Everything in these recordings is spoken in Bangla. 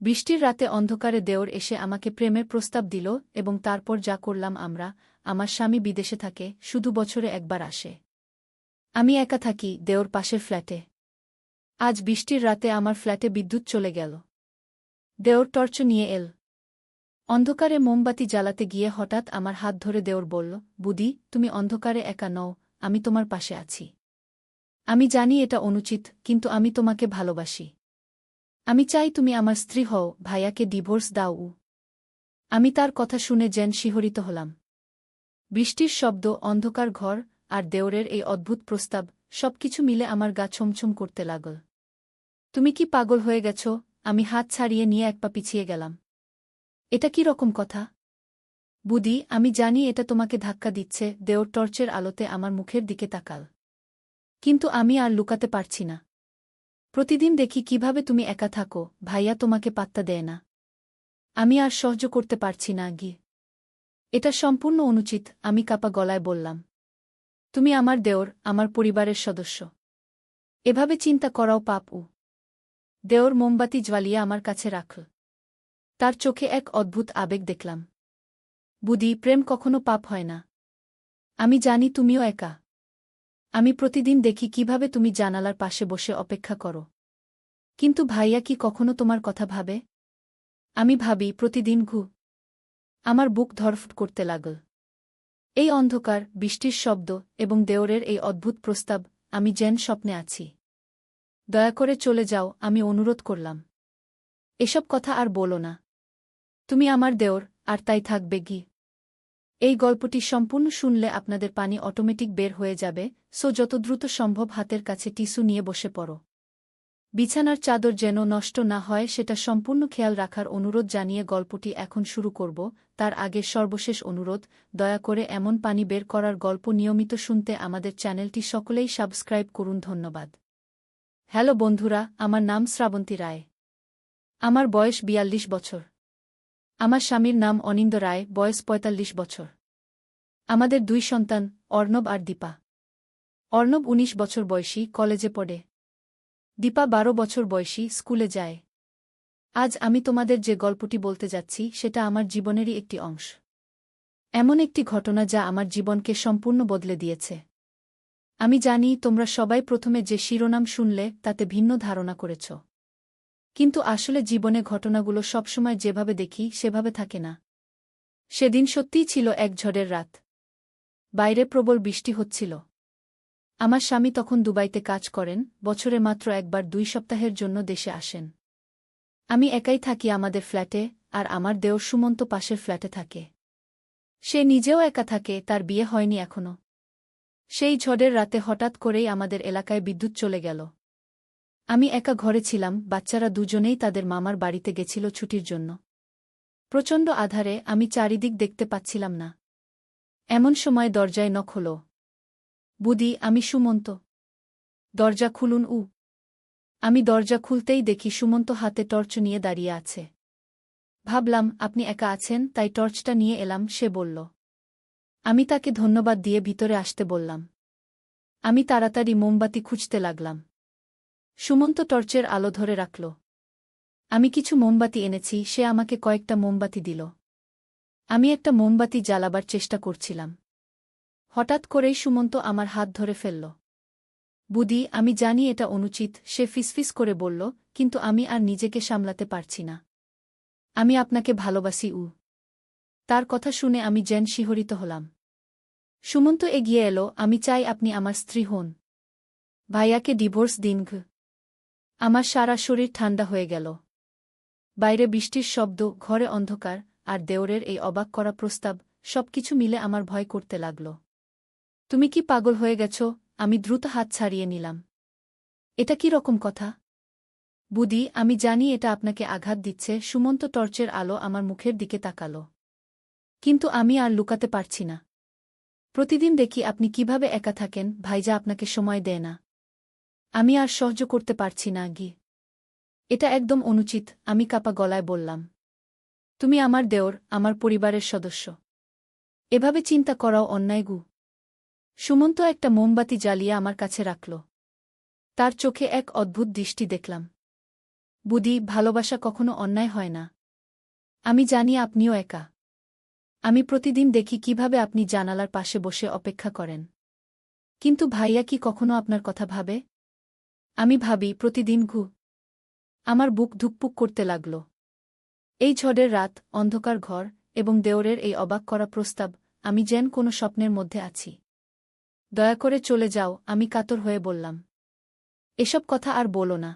বৃষ্টির রাতে অন্ধকারে দেওর এসে আমাকে প্রেমের প্রস্তাব দিল এবং তারপর যা করলাম আমরা। আমার স্বামী বিদেশে থাকে, শুধু বছরে একবার আসে। আমি একা থাকি দেওর পাশের ফ্ল্যাটে। আজ বৃষ্টির রাতে আমার ফ্ল্যাটে বিদ্যুৎ চলে গেল। দেওর টর্চ নিয়ে এল। অন্ধকারে মোমবাতি জ্বালাতে গিয়ে হঠাৎ আমার হাত ধরে দেওর বলল, বুদি, তুমি অন্ধকারে একা নও, আমি তোমার পাশে আছি। আমি জানি এটা অনুচিত, কিন্তু আমি তোমাকে ভালোবাসি। আমি চাই তুমি আমার স্ত্রী হও, ভাইয়াকে ডিভোর্স দাও। আমি তার কথা শুনে যেন শিহরিত হলাম। বৃষ্টির শব্দ, অন্ধকার ঘর, আর দেওরের এই অদ্ভুত প্রস্তাব, সবকিছু মিলে আমার গা ছমছম করতে লাগল। তুমি কি পাগল হয়ে গেছ? আমি হাত ছাড়িয়ে নিয়ে এক পা পিছিয়ে গেলাম। এটা কি রকম কথা? বুদি, আমি জানি এটা তোমাকে ধাক্কা দিচ্ছে। দেওর টর্চের আলোতে আমার মুখের দিকে তাকাল। কিন্তু আমি আর লুকাতে পারছি না। প্রতিদিন দেখি কিভাবে তুমি একা থাকো, ভাইয়া তোমাকে পাত্তা দেয় না। আমি আর সহ্য করতে পারছি না গি। এটা সম্পূর্ণ অনুচিত, আমি কাপা গলায় বললাম। তুমি আমার দেওর, আমার পরিবারের সদস্য। এভাবে চিন্তা করাও পাপ। দেওর মোমবাতি জ্বালিয়ে আমার কাছে রাখল। তার চোখে এক অদ্ভুত আবেগ দেখলাম। বুদি, প্রেম কখনো পাপ হয় না। আমি জানি তুমিও একা। আমি প্রতিদিন দেখি কিভাবে তুমি জানালার পাশে বসে অপেক্ষা করো। কিন্তু ভাইয়া কি কখনো তোমার কথা ভাবে? আমি ভাবি প্রতিদিন আমার বুক ধড়ফড় করতে লাগল। এই অন্ধকার, বৃষ্টির শব্দ এবং দেওরের এই অদ্ভুত প্রস্তাব, আমি যেন স্বপ্নে আছি। দয়া করে চলে যাও, আমি অনুরোধ করলাম। এসব কথা আর বলো না। তুমি আমার দেওর, আর তাই থাকবে গি। এই গল্পটি সম্পূর্ণ শুনলে আপনাদের পানি অটোমেটিক বের হয়ে যাবে, সো যত দ্রুত সম্ভব হাতের কাছে টিস্যু নিয়ে বসে পড়ো। বিছানার চাদর যেন নষ্ট না হয় সেটা সম্পূর্ণ খেয়াল রাখার অনুরোধ জানিয়ে গল্পটি এখন শুরু করব। তার আগে সর্বশেষ অনুরোধ, দয়া করে এমন পানি বের করার গল্প নিয়মিত শুনতে আমাদের চ্যানেলটি সকলেই সাবস্ক্রাইব করুন। ধন্যবাদ। হ্যালো বন্ধুরা, আমার নাম শ্রাবন্তী রায়। আমার বয়স ৪২ বছর। আমার স্বামীর নাম অনিন্দ রায়, বয়স ৪৫ বছর। আমাদের ২ সন্তান, অর্ণব আর দীপা। অর্ণব ১৯ বছর বয়সী, কলেজে পড়ে। দীপা ১২ বছর বয়সী, স্কুলে যায়। আজ আমি তোমাদের যে গল্পটি বলতে যাচ্ছি সেটা আমার জীবনেরই একটি অংশ। এমন একটি ঘটনা যা আমার জীবনকে সম্পূর্ণ বদলে দিয়েছে। আমি জানি তোমরা সবাই প্রথমে যে শিরোনাম শুনলে তাতে ভিন্ন ধারণা করেছ। কিন্তু আসলে জীবনে ঘটনাগুলো সবসময় যেভাবে দেখি সেভাবে থাকে না। সেদিন সত্যিই ছিল এক ঝড়ের রাত। বাইরে প্রবল বৃষ্টি হচ্ছিল। আমার স্বামী তখন দুবাইতে কাজ করেন, বছরে মাত্র একবার ২ সপ্তাহের জন্য দেশে আসেন। আমি একাই থাকি আমাদের ফ্ল্যাটে, আর আমার দেওর সুমন্ত পাশের ফ্ল্যাটে থাকে। সে নিজেও একা থাকে, তার বিয়ে হয়নি এখনো। সেই ঝড়ের রাতে হঠাৎ করেই আমাদের এলাকায় বিদ্যুৎ চলে গেল। আমি একা ঘরে ছিলাম, বাচ্চারা দুজনেই তাদের মামার বাড়িতে গেছিল ছুটির জন্য। প্রচণ্ড আঁধারে আমি চারিদিক দেখতে পাচ্ছিলাম না। এমন সময় দরজায় নক হলো। বুদি, আমি সুমন্ত। দরজা খুলুন। আমি দরজা খুলতেই দেখি সুমন্ত হাতে টর্চ নিয়ে দাঁড়িয়ে আছে। ভাবলাম আপনি একা আছেন, তাই টর্চটা নিয়ে এলাম, সে বলল। আমি তাকে ধন্যবাদ দিয়ে ভিতরে আসতে বললাম। আমি তাড়াতাড়ি মোমবাতি খুঁজতে লাগলাম। সুমন্ত টর্চের আলো ধরে রাখল। আমি কিছু মোমবাতি এনেছি, সে আমাকে কয়েকটা মোমবাতি দিল। আমি একটা মোমবাতি জ্বালাবার চেষ্টা করছিলাম। হঠাৎ করেই সুমন্ত আমার হাত ধরে ফেলল। বুদি, আমি জানি এটা অনুচিত, সে ফিসফিস করে বলল, কিন্তু আমি আর নিজেকে সামলাতে পারছি না। আমি আপনাকে ভালোবাসি। তার কথা শুনে আমি যেন শিহরিত হলাম। সুমন্ত এগিয়ে এলো, আমি চাই আপনি আমার স্ত্রী হন। ভাইয়াকে ডিভোর্স দিন। আমার সারা শরীর ঠান্ডা হয়ে গেল। বাইরে বৃষ্টির শব্দ, ঘরে অন্ধকার, আর দেওরের এই অবাক করা প্রস্তাব, সবকিছু মিলে আমার ভয় করতে লাগল। তুমি কি পাগল হয়ে গেছ? আমি দ্রুত হাত ছাড়িয়ে নিলাম। এটা কি রকম কথা? বুদি, আমি জানি এটা আপনাকে আঘাত দিচ্ছে। সুমন্ত টর্চের আলো আমার মুখের দিকে তাকাল। কিন্তু আমি আর লুকাতে পারছি না। প্রতিদিন দেখি আপনি কিভাবে একা থাকেন, ভাইজা আপনাকে সময় দেয় না। আমি আর সহ্য করতে পারছি না গি। এটা একদম অনুচিত, আমি কাপা গলায় বললাম। তুমি আমার দেওর, আমার পরিবারের সদস্য। এভাবে চিন্তা করাও অন্যায়। সুমন্ত একটা মোমবাতি জ্বালিয়ে আমার কাছে রাখল। তার চোখে এক অদ্ভুত দৃষ্টি দেখলাম। বুদি, ভালোবাসা কখনো অন্যায় হয় না। আমি জানি আপনিও একা। আমি প্রতিদিন দেখি কিভাবে আপনি জানালার পাশে বসে অপেক্ষা করেন। কিন্তু ভাইয়া কি কখনো আপনার কথা ভাবে? আমি ভাবি প্রতিদিন আমার বুক ধুকপুক করতে লাগল। এই ঝড়ের রাত, অন্ধকার ঘর এবং দেওরের এই অবাক করা প্রস্তাব, আমি যেন কোনো স্বপ্নের মধ্যে আছি। দয়া করে চলে যাও, আমি কাতর হয়ে বললাম। এসব কথা আর বলো না।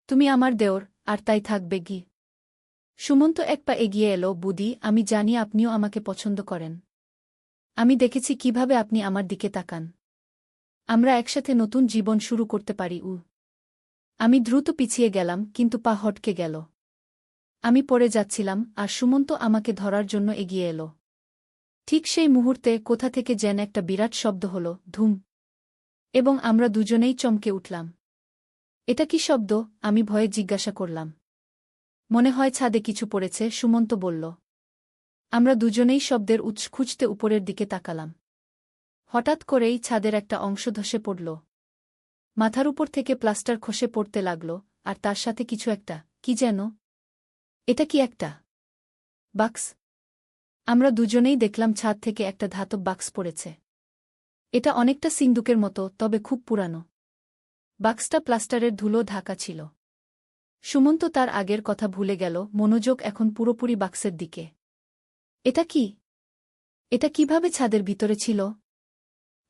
তুমি আমার দেওর, আর তাই থাকবে গি। সুমন্ত এক পা এগিয়ে এলো। বুদি, আমি জানি আপনিও আমাকে পছন্দ করেন। আমি দেখেছি কিভাবে আপনি আমার দিকে তাকান। আমরা একসাথে নতুন জীবন শুরু করতে পারি। আমি দ্রুত পিছিয়ে গেলাম, কিন্তু পা হটকে গেল। আমি পড়ে যাচ্ছিলাম, আর সুমন্ত আমাকে ধরার জন্য এগিয়ে এলো। ঠিক সেই মুহূর্তে কোথা থেকে যেন একটা বিরাট শব্দ হল, ধুম। এবং আমরা দুজনেই চমকে উঠলাম। এটা কি শব্দ? আমি ভয়ে জিজ্ঞাসা করলাম। মনে হয় ছাদে কিছু পড়েছে, সুমন্ত বলল। আমরা দুজনেই শব্দের উৎস খুঁজতে উপরের দিকে তাকালাম। হঠাৎ করেই ছাদের একটা অংশ ধসে পড়ল। মাথার উপর থেকে প্লাস্টার খসে পড়তে লাগল, আর তার সাথে কিছু একটা, কি যেন। এটা কি একটা বাক্স? আমরা দুজনেই দেখলাম ছাদ থেকে একটা ধাতব বাক্স পড়েছে। এটা অনেকটা সিন্দুকের মতো, তবে খুব পুরানো। বাক্সটা প্লাস্টারের ধুলো ঢাকা ছিল। সুমন্ত তার আগের কথা ভুলে গেল, মনোযোগ এখন পুরোপুরি বাক্সের দিকে। এটা কি? এটা কিভাবে ছাদের ভিতরে ছিল?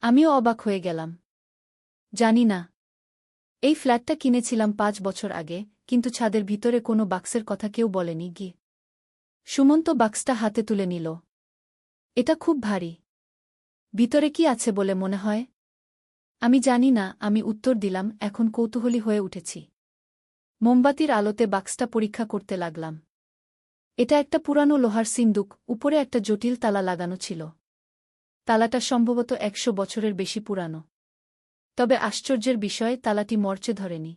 আমিও অবাক হয়ে গেলাম। জানি না। এই ফ্ল্যাটটা কিনেছিলাম 5 বছর আগে, কিন্তু ছাদের ভিতরে কোনো বাক্সের কথা কেউ বলেনি গি। সুমন্ত বাক্সটা হাতে তুলে নিল। এটা খুব ভারী। ভিতরে কি আছে বলে মনে হয়? আমি জানি না, আমি উত্তর দিলাম, এখন কৌতূহলী হয়ে উঠেছি। মোমবাতির আলোতে বাক্সটা পরীক্ষা করতে লাগলাম। এটা একটা পুরানো লোহার সিন্দুক, উপরে একটা জটিল তালা লাগানো ছিল। তালাটা সম্ভবত 100 বছরের বেশি পুরানো। তবে আশ্চর্যের বিষয়, তালাটি মরচে ধরেনি।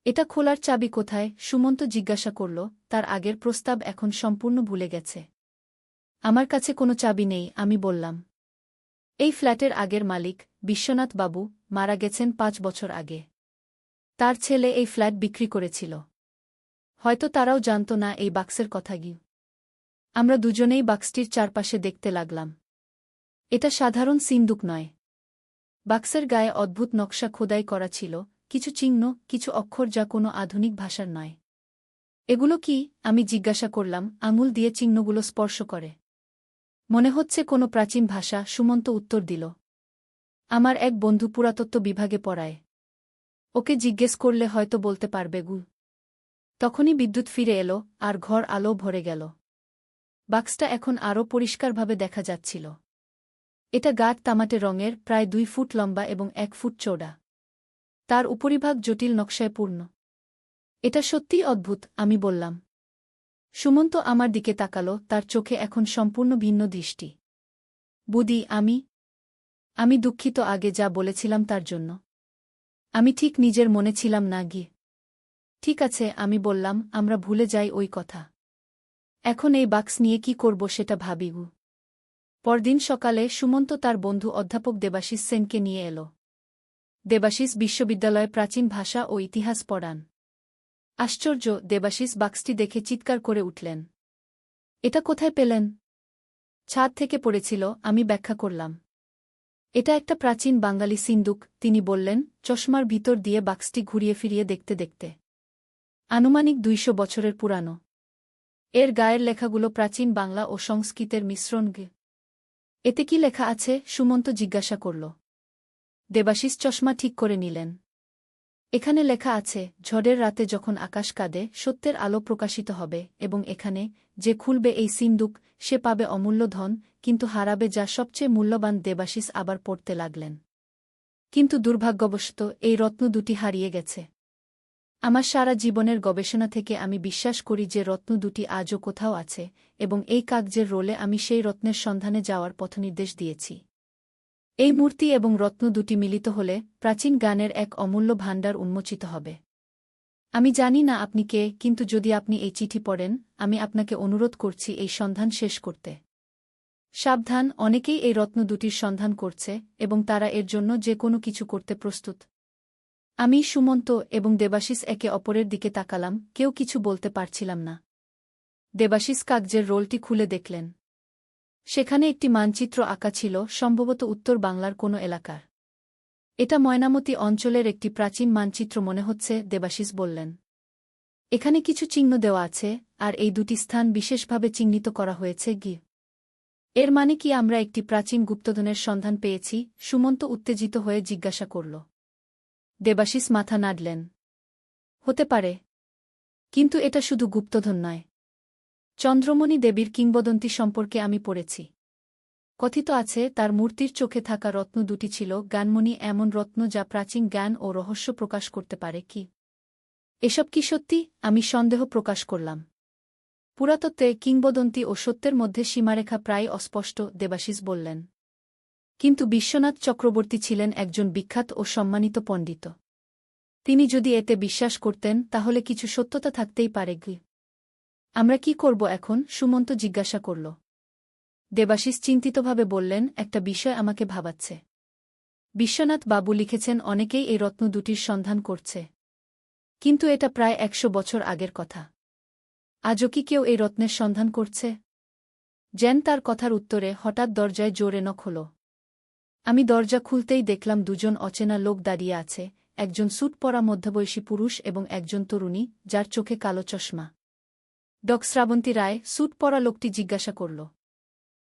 এটা খোলার চাবি কোথায়? সুমন্ত জিজ্ঞাসা করল। তার আগের প্রস্তাব এখন সম্পূর্ণ ভুলে গেছে। আমার কাছে কোনো চাবি নেই, আমি বললাম। এই ফ্ল্যাটের আগের মালিক, বিশ্বনাথ বাবু, মারা গেছেন 5 বছর আগে। তার ছেলে এই ফ্ল্যাট বিক্রি করেছিল। হয়তো তারাও জানত না এই বাক্সের কথা গি। আমরা দুজনেই বাক্সটির চারপাশে দেখতে লাগলাম। এটা সাধারণ সিন্দুক নয়। বাক্সের গায়ে অদ্ভুত নকশা খোদাই করা ছিল, কিছু চিহ্ন, কিছু অক্ষর যা কোনো আধুনিক ভাষার নয়। এগুলো কি? আমি জিজ্ঞাসা করলাম, আঙুল দিয়ে চিহ্নগুলো স্পর্শ করে। মনে হচ্ছে কোনো প্রাচীন ভাষা, সুমন্ত উত্তর দিল। আমার এক বন্ধু পুরাতত্ত্ব বিভাগে পড়ায়। ওকে জিজ্ঞেস করলে হয়তো বলতে পারবে গু। তখনই বিদ্যুৎ ফিরে এলো, আর ঘর আলো ভরে গেল। বাক্সটা এখন আরও পরিষ্কারভাবে দেখা যাচ্ছিল। এটা গাঢ় তামাটে রঙের, প্রায় 2 ফুট লম্বা এবং 1 ফুট চওড়া। তার উপরিভাগ জটিল নকশায় পূর্ণ। এটা সত্যিই অদ্ভুত, আমি বললাম। সুমন্ত আমার দিকে তাকালো, তার চোখে এখন সম্পূর্ণ ভিন্ন দৃষ্টি। বুদি, আমি দুঃখিত আগে যা বলেছিলাম তার জন্য। আমি ঠিক নিজের মনে ছিলাম না গি। ঠিক আছে, আমি বললাম, আমরা ভুলে যাই ওই কথা। এখন এই বাক্স নিয়ে কি করব সেটা ভাবি গু। পরদিন সকালে সুমন্ত তার বন্ধু অধ্যাপক দেবাশিস সেনকে নিয়ে এলো। দেবাশিস বিশ্ববিদ্যালয়ে প্রাচীন ভাষা ও ইতিহাস পড়ান। আশ্চর্য, দেবাশিস বাক্সটি দেখে চিৎকার করে উঠলেন। এটা কোথায় পেলেন? ছাদ থেকে পড়েছিল, আমি ব্যাখ্যা করলাম। এটা একটা প্রাচীন বাঙালি সিন্দুক, তিনি বললেন, চশমার ভিতর দিয়ে বাক্সটি ঘুরিয়ে ফিরিয়ে দেখতে দেখতে। আনুমানিক 200 বছরের পুরানো। এর গায়ের লেখাগুলো প্রাচীন বাংলা ও সংস্কৃতের মিশ্রণ গে। এতে কি লেখা আছে? সুমন্ত জিজ্ঞাসা করল। দেবাশিস চশমা ঠিক করে নিলেন। এখানে লেখা আছে, ঝড়ের রাতে যখন আকাশ কাঁদে, সত্যের আলো প্রকাশিত হবে, এবং এখানে যে খুলবে এই সিন্দুক, সে পাবে অমূল্য ধন, কিন্তু হারাবে যা সবচেয়ে মূল্যবান। দেবাশিস আবার পড়তে লাগলেন। কিন্তু দুর্ভাগ্যবশত এই রত্ন দুটি হারিয়ে গেছে। আমার সারা জীবনের গবেষণা থেকে আমি বিশ্বাস করি যে রত্ন দুটি আজও কোথাও আছে, এবং এই কাগজের রোলে আমি সেই রত্নের সন্ধানে যাওয়ার পথনির্দেশ দিয়েছি। এই মূর্তি এবং রত্ন দুটি মিলিত হলে প্রাচীন জ্ঞানের এক অমূল্য ভাণ্ডার উন্মোচিত হবে। আমি জানি না আপনি কে, কিন্তু যদি আপনি এই চিঠি পড়েন, আমি আপনাকে অনুরোধ করছি এই সন্ধান শেষ করতে। সাবধান, অনেকেই এই রত্ন দুটির সন্ধান করছে, এবং তারা এর জন্য যে কোনো কিছু করতে প্রস্তুত। আমি, সুমন্ত এবং দেবাশিস একে অপরের দিকে তাকালাম, কেউ কিছু বলতে পারছিলাম না। দেবাশিস কাগজের রোলটি খুলে দেখলেন। সেখানে একটি মানচিত্র আঁকা ছিল, সম্ভবত উত্তর বাংলার কোনো এলাকার। এটা ময়নামতি অঞ্চলের একটি প্রাচীন মানচিত্র মনে হচ্ছে, দেবাশিস বললেন। এখানে কিছু চিহ্ন দেওয়া আছে, আর এই দুটি স্থান বিশেষভাবে চিহ্নিত করা হয়েছে। এর মানে কি আমরা একটি প্রাচীন গুপ্তধনের সন্ধান পেয়েছি? সুমন্ত উত্তেজিত হয়ে জিজ্ঞাসা করল। দেবাশিস মাথা নাড়লেন। হতে পারে। কিন্তু এটা শুধু গুপ্তধন নয়। চন্দ্রমণি দেবীর কিংবদন্তি সম্পর্কে আমি পড়েছি। কথিত আছে তার মূর্তির চোখে থাকা রত্ন দুটি ছিল জ্ঞানমণি, এমন রত্ন যা প্রাচীন জ্ঞান ও রহস্য প্রকাশ করতে পারে। কি এসব কি সত্যি? আমি সন্দেহ প্রকাশ করলাম। পুরাতত্ত্বে কিংবদন্তি ও সত্যের মধ্যে সীমারেখা প্রায় অস্পষ্ট, দেবাশিস বললেন। কিন্তু বিশ্বনাথ চক্রবর্তী ছিলেন একজন বিখ্যাত ও সম্মানিত পণ্ডিত। তিনি যদি এতে বিশ্বাস করতেন তাহলে কিছু সত্যতা থাকতেই পারে। আমরা কি করব এখন? সুমন্ত জিজ্ঞাসা করল। দেবাশিস চিন্তিতভাবে বললেন, একটা বিষয় আমাকে ভাবাচ্ছে। বিশ্বনাথ বাবু লিখেছেন অনেকেই এই রত্ন দুটির সন্ধান করছে। কিন্তু এটা প্রায় ১০০ বছর আগের কথা। আজও কি কেউ এই রত্নের সন্ধান করছে? জেন তার কথার উত্তরে হঠাৎ দরজায় জোরে নক হল। আমি দরজা খুলতেই দেখলাম দুজন অচেনা লোক দাঁড়িয়ে আছে, একজন স্যুট পরা মধ্যবয়সী পুরুষ এবং একজন তরুণী, যার চোখে কালো চশমা। শ্রাবন্তী রায়? স্যুট পরা লোকটি জিজ্ঞাসা করল।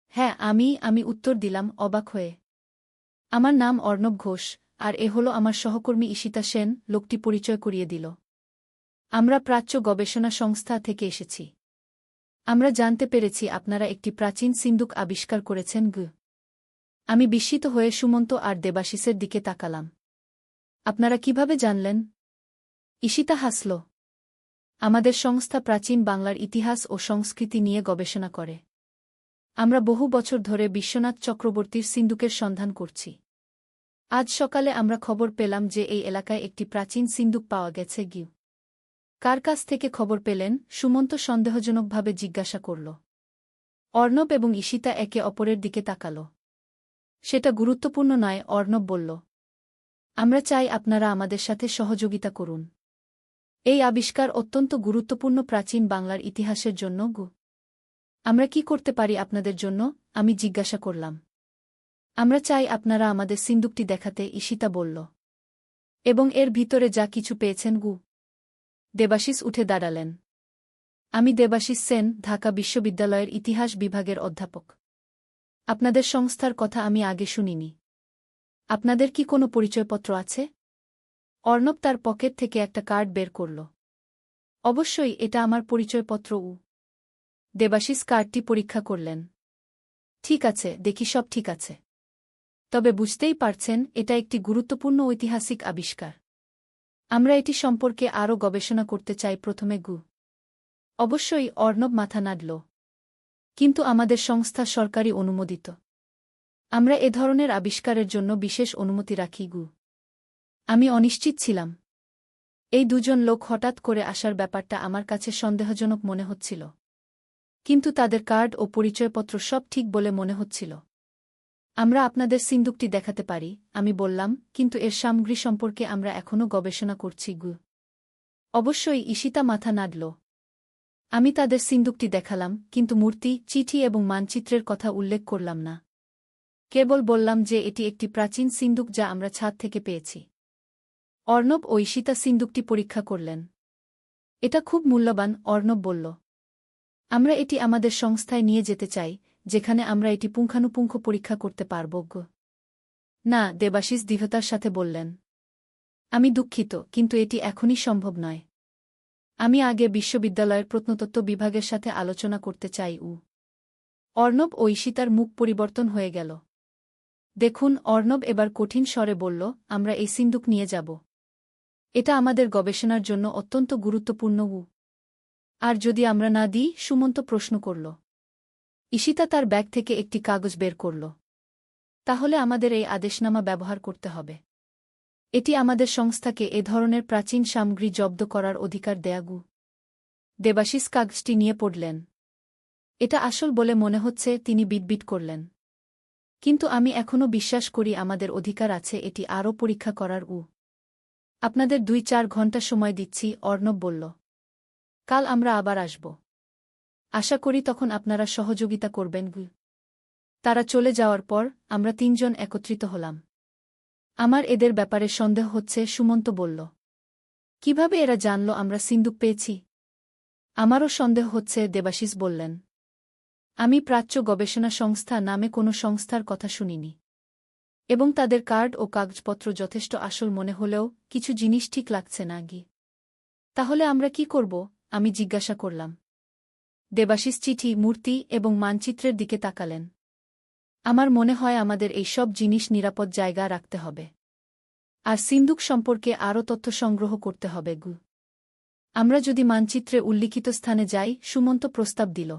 হ্যাঁ, আমি উত্তর দিলাম, অবাক হয়ে। আমার নাম অর্ণব ঘোষ, আর এ হল আমার সহকর্মী ঈশিতা সেন, লোকটি পরিচয় করিয়ে দিল। আমরা প্রাচ্য গবেষণা সংস্থা থেকে এসেছি। আমরা জানতে পেরেছি আপনারা একটি প্রাচীন সিন্দুক আবিষ্কার করেছেন। আমি বিস্মিত হয়ে সুমন্ত আর দেবাশিসের দিকে তাকালাম। আপনারা কিভাবে জানলেন? ঈশিতা হাসল। আমাদের সংস্থা প্রাচীন বাংলার ইতিহাস ও সংস্কৃতি নিয়ে গবেষণা করে। আমরা বহু বছর ধরে বিশ্বনাথ চক্রবর্তীর সিন্দুকের সন্ধান করছি। আজ সকালে আমরা খবর পেলাম যে এই এলাকায় একটি প্রাচীন সিন্দুক পাওয়া গেছে। কার কাছ থেকে খবর পেলেন? সুমন্ত সন্দেহজনকভাবে জিজ্ঞাসা করল। অর্ণব এবং ঈশিতা একে অপরের দিকে তাকাল। সেটা গুরুত্বপূর্ণ নয়, অর্ণব বলল। আমরা চাই আপনারা আমাদের সাথে সহযোগিতা করুন। এই আবিষ্কার অত্যন্ত গুরুত্বপূর্ণ প্রাচীন বাংলার ইতিহাসের জন্য। আমরা কি করতে পারি আপনাদের জন্য? আমি জিজ্ঞাসা করলাম। আমরা চাই আপনারা আমাদের সিন্দুকটি দেখাতে, ঈশিতা বলল। এবং এর ভিতরে যা কিছু পেয়েছেন। দেবাশিস উঠে দাঁড়ালেন। আমি দেবাশিস সেন, ঢাকা বিশ্ববিদ্যালয়ের ইতিহাস বিভাগের অধ্যাপক। আপনাদের সংস্থার কথা আমি আগে শুনিনি। আপনাদের কি কোনো পরিচয়পত্র আছে? অর্ণব তার পকেট থেকে একটা কার্ড বের করল। অবশ্যই, এটা আমার পরিচয়পত্র। দেবাশিস কার্ডটি পরীক্ষা করলেন। ঠিক আছে, দেখি সব ঠিক আছে। তবে বুঝতেই পারছেন, এটা একটি গুরুত্বপূর্ণ ঐতিহাসিক আবিষ্কার। আমরা এটি সম্পর্কে আরও গবেষণা করতে চাই। প্রথমে। অবশ্যই, অর্ণব মাথা নাড়ল। কিন্তু আমাদের সংস্থা সরকারি অনুমোদিত। আমরা এ ধরনের আবিষ্কারের জন্য বিশেষ অনুমতি রাখি। আমি অনিশ্চিত ছিলাম। এই দুজন লোক হঠাৎ করে আসার ব্যাপারটা আমার কাছে সন্দেহজনক মনে হচ্ছিল। কিন্তু তাদের কার্ড ও পরিচয়পত্র সব ঠিক বলে মনে হচ্ছিল। আমরা আপনাদের সিন্দুকটি দেখাতে পারি, আমি বললাম, কিন্তু এর সামগ্রী সম্পর্কে আমরা এখনও গবেষণা করছি। অবশ্যই, ঈশিতা মাথা নাড়ল। আমি তাদের সিন্দুকটি দেখালাম, কিন্তু মূর্তি, চিঠি এবং মানচিত্রের কথা উল্লেখ করলাম না। কেবল বললাম যে এটি একটি প্রাচীন সিন্দুক যা আমরা ছাদ থেকে পেয়েছি। অর্ণব ও ঈশিতা সিন্দুকটি পরীক্ষা করলেন। এটা খুব মূল্যবান, অর্ণব বলল। আমরা এটি আমাদের সংস্থায় নিয়ে যেতে চাই, যেখানে আমরা এটি পুঙ্খানুপুঙ্খ পরীক্ষা করতে পারব। না, দেবাশিস দৃঢ়তার সাথে বললেন। আমি দুঃখিত, কিন্তু এটি এখনই সম্ভব নয়। আমি আগে বিশ্ববিদ্যালয়ের প্রত্নতত্ত্ব বিভাগের সাথে আলোচনা করতে চাই। অর্ণব ও ঈশিতার মুখ পরিবর্তন হয়ে গেল। দেখুন, অর্ণব এবার কঠিন স্বরে বলল, আমরা এই সিন্দুক নিয়ে যাব। এটা আমাদের গবেষণার জন্য অত্যন্ত গুরুত্বপূর্ণ। আর যদি আমরা না দিই? সুমন্ত প্রশ্ন করল। ঈশিতা তার ব্যাগ থেকে একটি কাগজ বের করল। তাহলে আমাদের এই আদেশনামা ব্যবহার করতে হবে। এটি আমাদের সংস্থাকে এ ধরনের প্রাচীন সামগ্রী জব্দ করার অধিকার দেয়া। দেবাশিস কাগজটি নিয়ে পড়লেন। এটা আসল বলে মনে হচ্ছে, তিনি বিটবিট করলেন। কিন্তু আমি এখনও বিশ্বাস করি আমাদের অধিকার আছে এটি আরও পরীক্ষা করার। আপনাদের 2-4 ঘন্টা সময় দিচ্ছি, অর্ণব বলল। কাল আমরা আবার আসব। আশা করি তখন আপনারা সহযোগিতা করবেন। তারা চলে যাওয়ার পর আমরা 3 জন একত্রিত হলাম। আমার এদের ব্যাপারে সন্দেহ হচ্ছে, সুমন্ত বলল। কিভাবে এরা জানল আমরা সিন্দুক পেয়েছি? আমারও সন্দেহ হচ্ছে, দেবাশিস বললেন। আমি প্রাচ্য গবেষণা সংস্থা নামে কোনো সংস্থার কথা শুনিনি। এবং তাদের কার্ড ও কাগজপত্র যথেষ্ট আসল মনে হলেও কিছু জিনিস ঠিক লাগছে না। তাহলে আমরা কি করব? আমি জিজ্ঞাসা করলাম। দেবাশিস চিঠি, মূর্তি এবং মানচিত্রের দিকে তাকালেন। আমার মনে হয় আমাদের এই সব জিনিস নিরাপদ জায়গা রাখতে হবে। আর সিন্দুক সম্পর্কে আরও তথ্য সংগ্রহ করতে হবে। আমরা যদি মানচিত্রে উল্লিখিত স্থানে যাই, সুমন্ত প্রস্তাব দিল।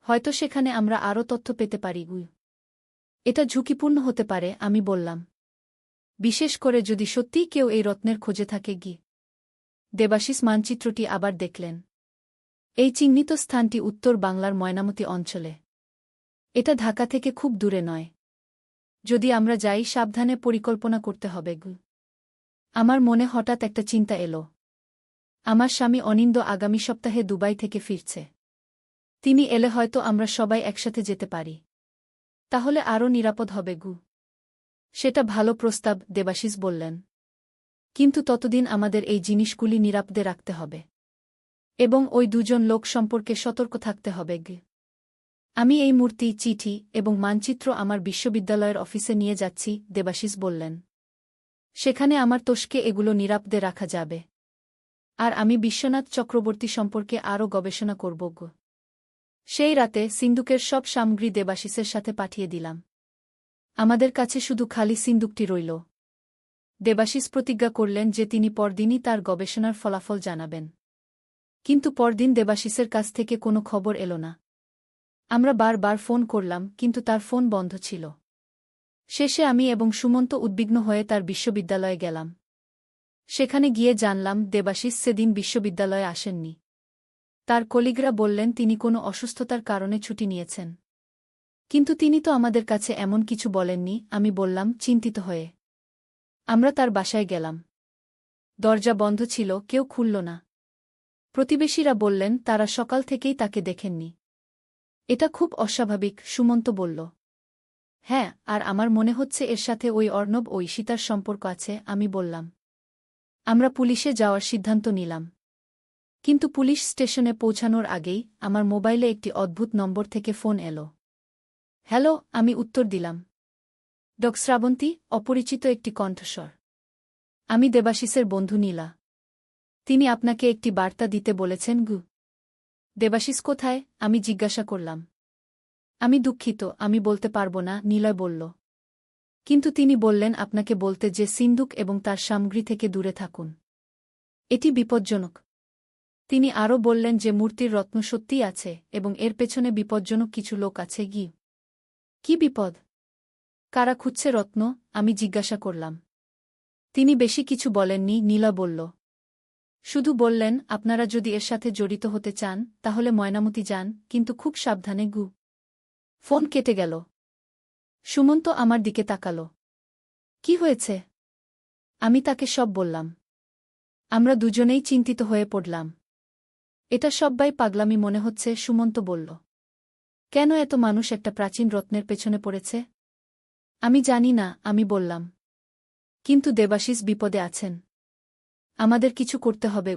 হয়তো সেখানে আমরা আরও তথ্য পেতে পারি। এটা ঝুঁকিপূর্ণ হতে পারে, আমি বললাম। বিশেষ করে যদি সত্যিই কেউ এই রত্নের খোঁজে থাকে। দেবাশিস মানচিত্রটি আবার দেখলেন। এই চিহ্নিত স্থানটি উত্তর বাংলার ময়নামতি অঞ্চলে। এটা ঢাকা থেকে খুব দূরে নয়। যদি আমরা যাই, সাবধানে পরিকল্পনা করতে হবে। আমার মনে হঠাৎ একটা চিন্তা এলো। আমার স্বামী অনিন্দ আগামী সপ্তাহে দুবাই থেকে ফিরছে। তিনি এলে হয়তো আমরা সবাই একসাথে যেতে পারি। তাহলে আরও নিরাপদ হবে। সেটা ভালো প্রস্তাব, দেবাশিস বললেন। কিন্তু ততদিন আমাদের এই জিনিসগুলি নিরাপদে রাখতে হবে। এবং ওই 2 জন লোক সম্পর্কে সতর্ক থাকতে হবে। আমি এই মূর্তি, চিঠি এবং মানচিত্র আমার বিশ্ববিদ্যালয়ের অফিসে নিয়ে যাচ্ছি, দেবাশিস বললেন। সেখানে আমার তোষকে এগুলো নিরাপদে রাখা যাবে। আর আমি বিশ্বনাথ চক্রবর্তী সম্পর্কে আরও গবেষণা করব। সেই রাতে সিন্দুকের সব সামগ্রী দেবাশিসের সাথে পাঠিয়ে দিলাম। আমাদের কাছে শুধু খালি সিন্দুকটি রইল। দেবাশিস প্রতিজ্ঞা করলেন যে তিনি পরদিনই তার গবেষণার ফলাফল জানাবেন। কিন্তু পরদিন দেবাশিসের কাছ থেকে কোনো খবর এলো না। আমরা বারবার ফোন করলাম, কিন্তু তার ফোন বন্ধ ছিল। শেষে আমি এবং সুমন্ত উদ্বিগ্ন হয়ে তার বিশ্ববিদ্যালয়ে গেলাম। সেখানে গিয়ে জানলাম দেবাশিস সেদিন বিশ্ববিদ্যালয়ে আসেননি। তার কলিগরা বললেন তিনি কোনো অসুস্থতার কারণে ছুটি নিয়েছেন। কিন্তু তিনি তো আমাদের কাছে এমন কিছু বলেননি, আমি বললাম চিন্তিত হয়ে। আমরা তার বাসায় গেলাম। দরজা বন্ধ ছিল, কেউ খুলল না। প্রতিবেশীরা বললেন তারা সকাল থেকেই তাকে দেখেননি। এটা খুব অস্বাভাবিক, সুমন্ত বলল। হ্যাঁ, আর আমার মনে হচ্ছে এর সাথে ওই অর্ণব ও ঈশিতার সম্পর্ক আছে, আমি বললাম। আমরা পুলিশে যাওয়ার সিদ্ধান্ত নিলাম। কিন্তু পুলিশ স্টেশনে পৌঁছানোর আগেই আমার মোবাইলে একটি অদ্ভুত নম্বর থেকে ফোন এলো। হ্যালো, আমি উত্তর দিলাম। শ্রাবন্তী, অপরিচিত একটি কণ্ঠস্বর। আমি দেবাশিসের বন্ধু নীলা। তিনি আপনাকে একটি বার্তা দিতে বলেছেন। দেবাশিস কোথায়? আমি জিজ্ঞাসা করলাম। আমি দুঃখিত, আমি বলতে পারব না, নীলয় বলল। কিন্তু তিনি বললেন আপনাকে বলতে যে সিন্দুক এবং তার সামগ্রী থেকে দূরে থাকুন। এটি বিপজ্জনক। তিনি আরও বললেন যে মূর্তির রত্ন সত্যিই আছে এবং এর পেছনে বিপজ্জনক কিছু লোক আছে। কি বিপদ? কারা খুঁজছে রত্ন? আমি জিজ্ঞাসা করলাম। তিনি বেশি কিছু বলেননি, নীলা বলল। শুধু বললেন আপনারা যদি এর সাথে জড়িত হতে চান তাহলে ময়নামতি যান, কিন্তু খুব সাবধানে। ফোন কেটে গেল। সুমন্ত আমার দিকে তাকাল। কি হয়েছে? আমি তাকে সব বললাম। আমরা দুজনেই চিন্তিত হয়ে পড়লাম। এটা সব্বাই পাগলামি মনে হচ্ছে, সুমন্ত বলল। কেন এত মানুষ একটা প্রাচীন রত্নের পেছনে পড়েছে? আমি জানি না, আমি বললাম। কিন্তু দেবাশিস বিপদে আছেন। আমাদের কিছু করতে হবে।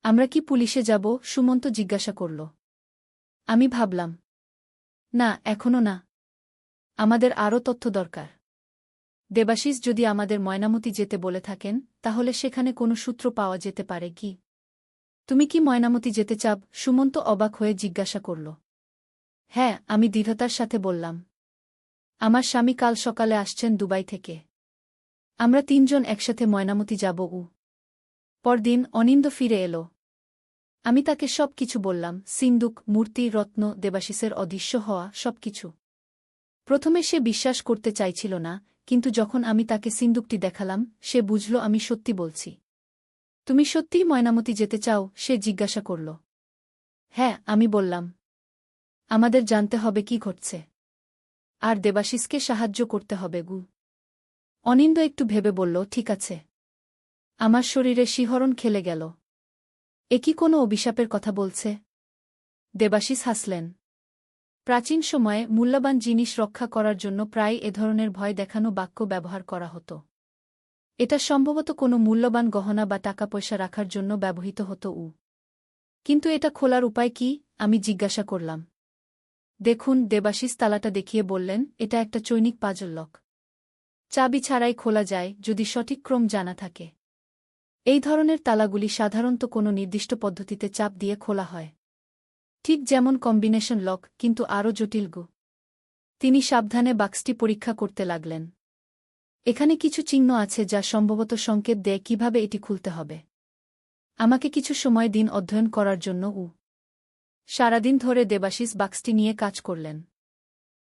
আমরা কি পুলিশে যাব? সুমন্ত জিজ্ঞাসা করল। আমি ভাবলাম। না, এখনো না। আমাদের আরও তথ্য দরকার। দেবাশিস যদি আমাদের ময়নামতি যেতে বলে থাকেন তাহলে সেখানে কোনো সূত্র পাওয়া যেতে পারে। তুমি কি ময়নামতি যেতে চাও? সুমন্ত অবাক হয়ে জিজ্ঞাসা করল। হ্যাঁ, আমি দৃঢ়তার সাথে বললাম। আমার স্বামী কাল সকালে আসছেন দুবাই থেকে। আমরা 3 জন একসাথে ময়নামতি যাব। পরদিন অনিন্দ ফিরে এলো। আমি তাকে সব কিছু বললাম, সিন্দুক, মূর্তি, রত্ন, দেবাশিসের অদৃশ্য হওয়া, সবকিছু। প্রথমে সে বিশ্বাস করতে চাইছিল না, কিন্তু যখন আমি তাকে সিন্দুকটি দেখালাম সে বুঝল আমি সত্যি বলছি। তুমি সত্যিই ময়নামতি যেতে চাও? সে জিজ্ঞাসা করল। হ্যাঁ, আমি বললাম। আমাদের জানতে হবে কি ঘটছে। আর দেবাশিসকে সাহায্য করতে হবে। অনিন্দ একটু ভেবে বলল, ঠিক আছে। আমার শরীরে শিহরণ খেলে গেল। এ কি কোনো অভিশাপের কথা বলছে? দেবাশিস হাসলেন। প্রাচীন সময়ে মূল্যবান জিনিস রক্ষা করার জন্য প্রায় এ ধরনের ভয় দেখানো বাক্য ব্যবহার করা হতো। এটা সম্ভবত কোনো মূল্যবান গহনা বা টাকা পয়সা রাখার জন্য ব্যবহৃত হতো। কিন্তু এটা খোলার উপায় কি? আমি জিজ্ঞাসা করলাম। দেখুন, দেবাশিস তালাটা দেখিয়ে বললেন, এটা একটা চৈনিক পাজল লক। চাবি ছাড়াই খোলা যায়, যদি সঠিক ক্রম জানা থাকে। এই ধরনের তালাগুলি সাধারণত কোনো নির্দিষ্ট পদ্ধতিতে চাপ দিয়ে খোলা হয়। ঠিক যেমন কম্বিনেশন লক, কিন্তু আরও জটিল। তিনি সাবধানে বাক্সটি পরীক্ষা করতে লাগলেন। এখানে কিছু চিহ্ন আছে যা সম্ভবত সংকেত দেয় কিভাবে এটি খুলতে হবে। আমাকে কিছু সময় দিন অধ্যয়ন করার জন্য। সারাদিন ধরে দেবাশিস বাক্সটি নিয়ে কাজ করলেন।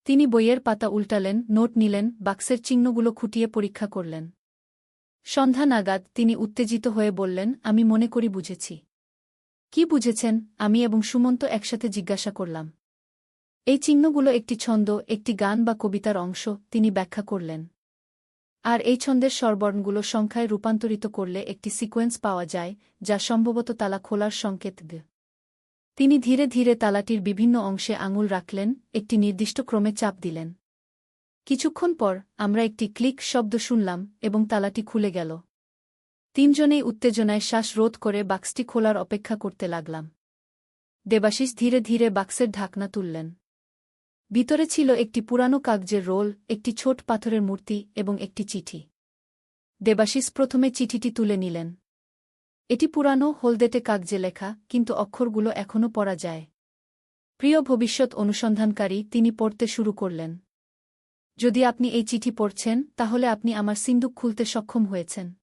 তিনি বইয়ের পাতা উল্টালেন, নোট নিলেন, বাক্সের চিহ্নগুলো খুঁটিয়ে পরীক্ষা করলেন। সন্ধ্যা নাগাদ তিনি উত্তেজিত হয়ে বললেন, আমি মনে করি বুঝেছি। কি বুঝেছেন? আমি এবং সুমন্ত একসাথে জিজ্ঞাসা করলাম। এই চিহ্নগুলো একটি ছন্দ, একটি গান বা কবিতার অংশ, তিনি ব্যাখ্যা করলেন। আর এই ছন্দের স্বরবর্ণগুলো সংখ্যায় রূপান্তরিত করলে একটি সিকোয়েন্স পাওয়া যায়, যা সম্ভবত তালা খোলার সংকেত। তিনি ধীরে ধীরে তালাটির বিভিন্ন অংশে আঙুল রাখলেন, একটি নির্দিষ্ট ক্রমে চাপ দিলেন। কিছুক্ষণ পর আমরা একটি ক্লিক শব্দ শুনলাম এবং তালাটি খুলে গেল। তিনজনেই উত্তেজনায় শ্বাস রোধ করে বাক্সটি খোলার অপেক্ষা করতে লাগলাম। দেবাশিস ধীরে ধীরে বাক্সের ঢাকনা তুললেন। ভিতরে ছিল একটি পুরানো কাগজের রোল, একটি ছোট পাথরের মূর্তি এবং একটি চিঠি। দেবাশিস প্রথমে চিঠিটি তুলে নিলেন। এটি পুরানো, হলদেটে কাগজে লেখা, কিন্তু অক্ষরগুলো এখনও পড়া যায়। প্রিয় ভবিষ্যৎ অনুসন্ধানকারী, তিনি পড়তে শুরু করলেন। যদি আপনি এই চিঠি পড়ছেন, তাহলে আপনি আমার সিন্দুক খুলতে সক্ষম হয়েছেন।